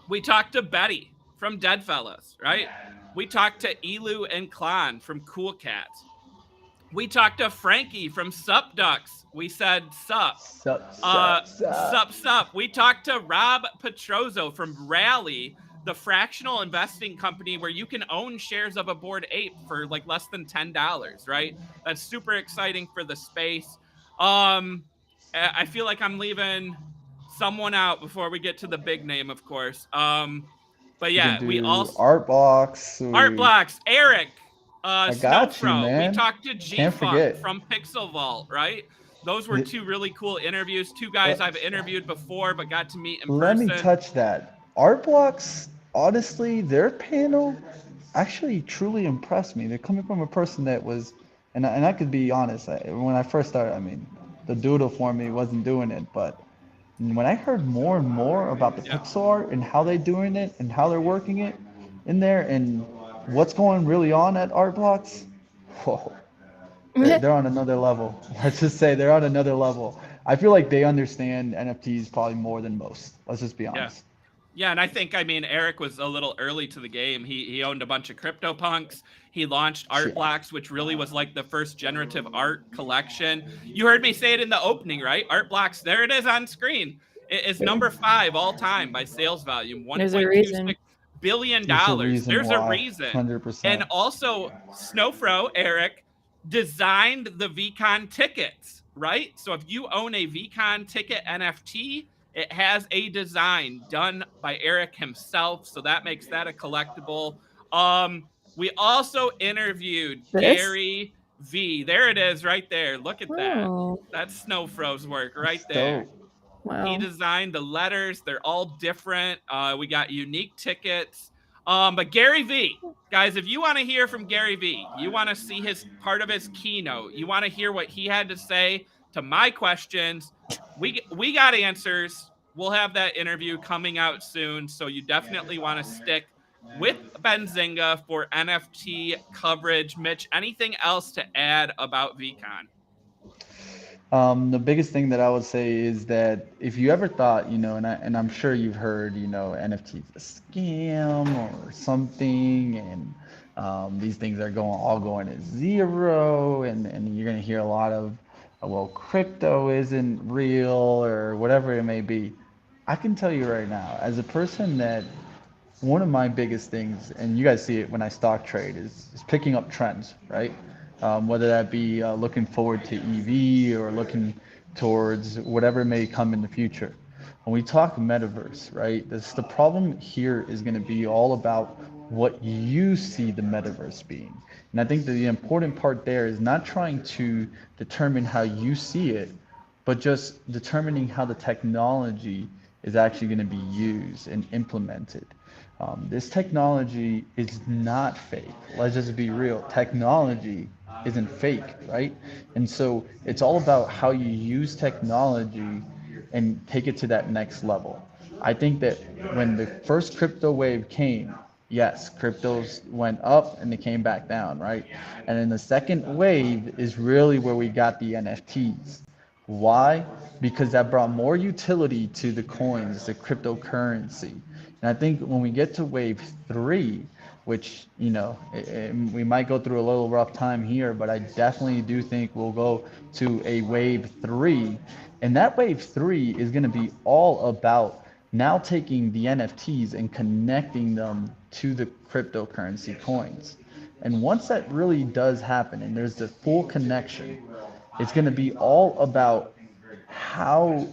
We talked to Betty from Deadfellas, right? We talked to Elu and Klon from Cool Cats. We talked to Frankie from Sup Ducks. We said sup. Sup. We talked to Rob Petrozo from Rally, the fractional investing company where you can own shares of a Bored Ape for like less than $10, right? That's super exciting for the space. I feel like I'm leaving someone out before we get to the big name, of course. But We can yeah, we do also art blocks. Art Blocks, Eric, I got you, Snowfro. We man. talked to Can't G-Funk forget. from Pixel Vault, right? Those were Y- two really cool interviews. Two guys I've interviewed before but got to meet in Let me person. touch that. Art blocks, honestly, their panel actually truly impressed me. They're coming from a person that was, and I could be honest, when I first started, I mean, the doodle for me wasn't doing it, but when I heard more and more about the Yeah. pixel art and how they're doing it and how they're working it in there and what's going really on at Art Blocks, whoa, they're on another level. Let's just say they're on another level. I feel like they understand NFTs probably more than most. Let's just be Yeah. honest. Yeah, and I think, Eric was a little early to the game. He owned a bunch of CryptoPunks. He launched Art Yeah. Blocks, which really was like the first generative art collection. You heard me say it in the opening, right? Art Blocks, there it is on screen. It is number 5 all time by sales volume, There's a $1.26 reason. billion. There's a reason There's a why. reason. 100%. And also, Snowfro, Eric, designed the Veecon tickets, right? So if you own a Veecon ticket NFT, it has a design done by Eric himself, so that makes that a collectible. We also interviewed Gary V. There it is, right there. Look at that. Oh, That's Snowfro's work right That's there. dope. wow. He designed the letters. They're all different. We got unique tickets. But Gary V, guys, if you want to hear from Gary V, you want to see his part of his keynote, you want to hear what he had to say to my questions, we got answers. We'll have that interview coming out soon, so you definitely want to stick with Benzinga for NFT coverage. Mitch, anything else to add about Veecon? The biggest thing that I would say is that if you ever thought, and I'm sure you've heard, NFTs a scam or something, and these things are all going to zero, and you're gonna hear a lot of, well, crypto isn't real or whatever it may be. I can tell you right now, as a person that one of my biggest things, and you guys see it when I stock trade, is picking up trends, right? Whether that be looking forward to EV or looking towards whatever may come in the future. When we talk metaverse, right, the problem here is going to be all about what you see the metaverse being. And I think that the important part there is not trying to determine how you see it, but just determining how the technology is actually going to be used and implemented. This technology is not fake. Let's just be real. Technology isn't fake, right? And so it's all about how you use technology and take it to that next level. I think that when the first crypto wave came, yes, cryptos went up and they came back down, right? And then the second wave is really where we got the NFTs. Why? Because that brought more utility to the coins, the cryptocurrency. And I think when we get to wave three, which, we might go through a little rough time here, but I definitely do think we'll go to a wave three. And that wave three is going to be all about now taking the NFTs and connecting them to the cryptocurrency coins. And once that really does happen and there's the full connection, it's going to be all about how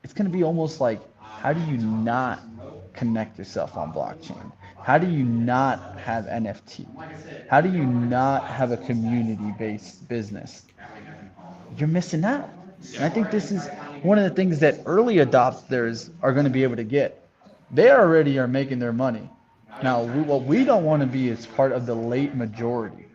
it's going to be almost like, how do you not connect yourself on blockchain? How do you not have NFT? How do you not have a community-based business? You're missing out. And I think this is one of the things that early adopters are going to be able to get. They already are making their money. Now, what we don't want to be is part of the late majority.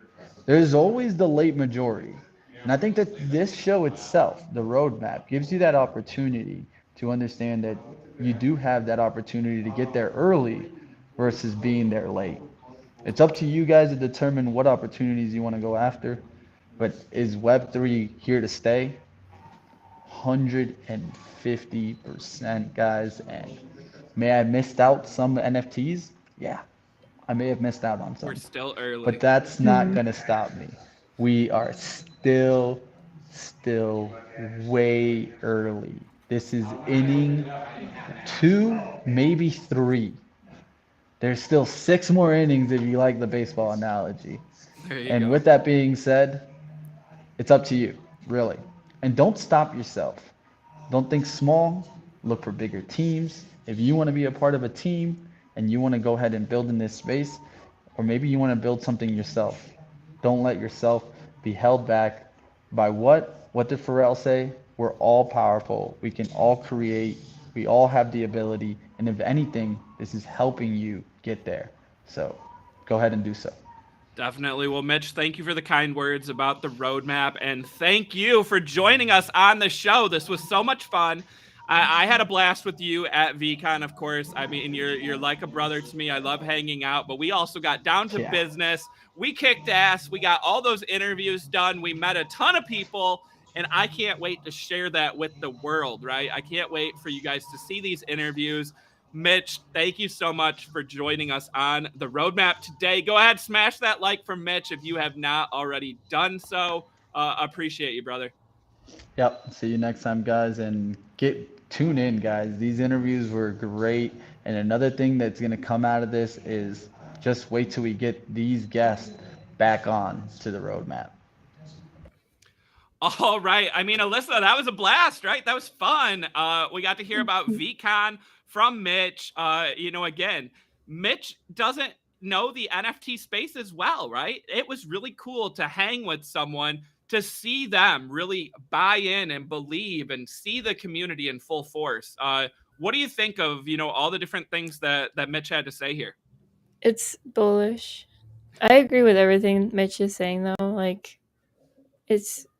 There's always the late majority. And I think that this show itself, the roadmap, gives you that opportunity to understand that you do have that opportunity to get there early versus being there late. It's up to you guys to determine what opportunities you want to go after. But is Web3 here to stay? 150%, guys. And may I have missed out some NFTs? Yeah, I may have missed out on We're some. still early. But that's not going to stop me. We are still way early. This is inning 2, maybe 3. There's still 6 more innings if you like the baseball analogy. There you And go. with that being said, it's up to you, really. And don't stop yourself. Don't think small. Look for bigger teams. If you want to be a part of a team and you want to go ahead and build in this space, or maybe you want to build something yourself, don't let yourself be held back by what? What did Pharrell say? We're all powerful. We can all create. We all have the ability. And if anything, this is helping you get there. So go ahead and do so. Definitely. Well, Mitch, thank you for the kind words about the roadmap, and thank you for joining us on the show. This was so much fun. I had a blast with you at Veecon, of course. I mean, you're like a brother to me. I love hanging out, but we also got down to business. We kicked ass. We got all those interviews done. We met a ton of people, and I can't wait to share that with the world, right? I can't wait for you guys to see these interviews. Mitch, thank you so much for joining us on the roadmap today. Go ahead, smash that like for Mitch if you have not already done so. Appreciate you, brother. Yep. See you next time, guys, and tune in, guys. These interviews were great. And another thing that's gonna come out of this is just wait till we get these guests back on to the roadmap. All right. I mean, Alyssa, that was a blast, right? That was fun. We got to hear about Veecon from Mitch. Again, Mitch doesn't know the NFT space as well, right? It was really cool to hang with someone, to see them really buy in and believe and see the community in full force. What do you think of, all the different things that Mitch had to say here? It's bullish. I agree with everything Mitch is saying, though. Like,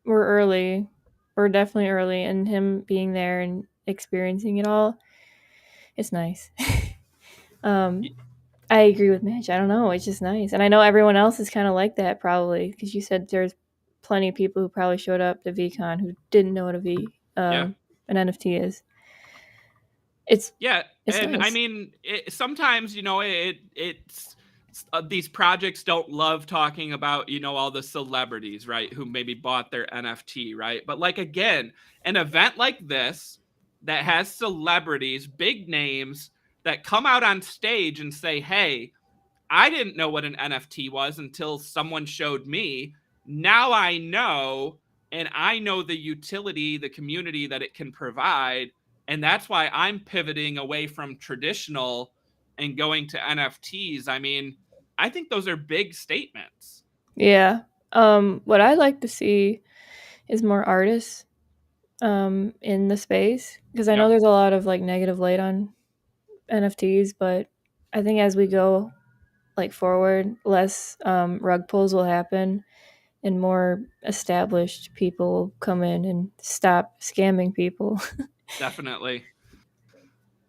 we're early. We're definitely early, and him being there and experiencing it all, it's nice. I agree with Mitch. I don't know. It's just nice. And I know everyone else is kind of like that, probably, because you said there's plenty of people who probably showed up to VCon who didn't know what an NFT is. It's and nice. I mean, sometimes it's these projects don't love talking about all the celebrities, right, who maybe bought their NFT, right? But like, again, an event like this that has celebrities, big names, that come out on stage and say, hey, I didn't know what an NFT was until someone showed me. Now I know, and I know the utility, the community that it can provide. And that's why I'm pivoting away from traditional and going to NFTs. I mean, I think those are big statements. Yeah. What I like to see is more artists in the space, because I Yep. know there's a lot of like negative light on NFTs, but I think as we go like forward, less rug pulls will happen and more established people will come in and stop scamming people. Definitely.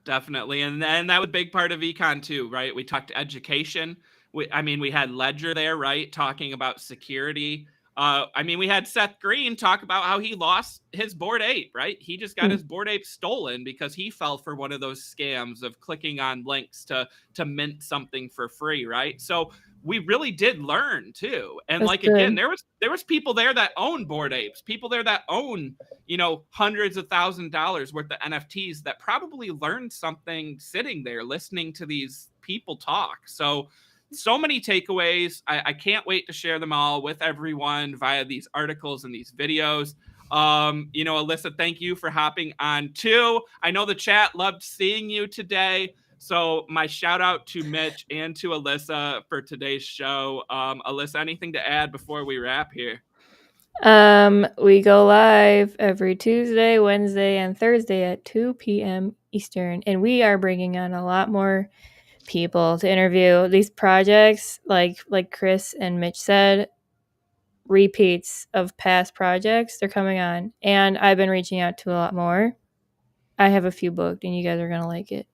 Definitely. And that was a big part of Veecon too, right? We talked education. We had Ledger there, right? Talking about security. We had Seth Green talk about how he lost his Bored Ape, right? He just got his Bored Ape stolen because he fell for one of those scams of clicking on links to mint something for free, right? So we really did learn too. And That's like again, good. there was people there that own Bored Apes, people there that own hundreds of $1,000s worth of NFTs that probably learned something sitting there listening to these people talk. So many takeaways. I can't wait to share them all with everyone via these articles and these videos. Alyssa, thank you for hopping on too. I know the chat loved seeing you today. So my shout out to Mitch and to Alyssa for today's show. Alyssa, anything to add before we wrap here? We go live every Tuesday, Wednesday, and Thursday at 2 p.m. Eastern, and we are bringing on a lot more people to interview. These projects, like Chris and Mitch said, repeats of past projects. They're coming on, and I've been reaching out to a lot more. I have a few booked, and you guys are gonna like it.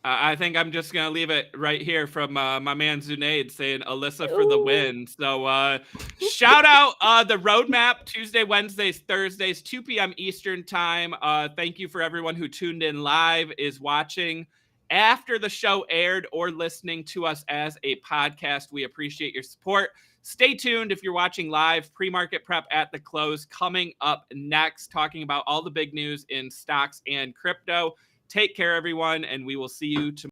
I think I'm just going to leave it right here from my man Zunaid saying Alyssa for the win. So shout out the roadmap Tuesday, Wednesdays, Thursdays, 2 p.m. Eastern time. Thank you for everyone who tuned in live, is watching after the show aired, or listening to us as a podcast. We appreciate your support. Stay tuned if you're watching live. Pre-market prep at the close coming up next, talking about all the big news in stocks and crypto. Take care, everyone, and we will see you tomorrow.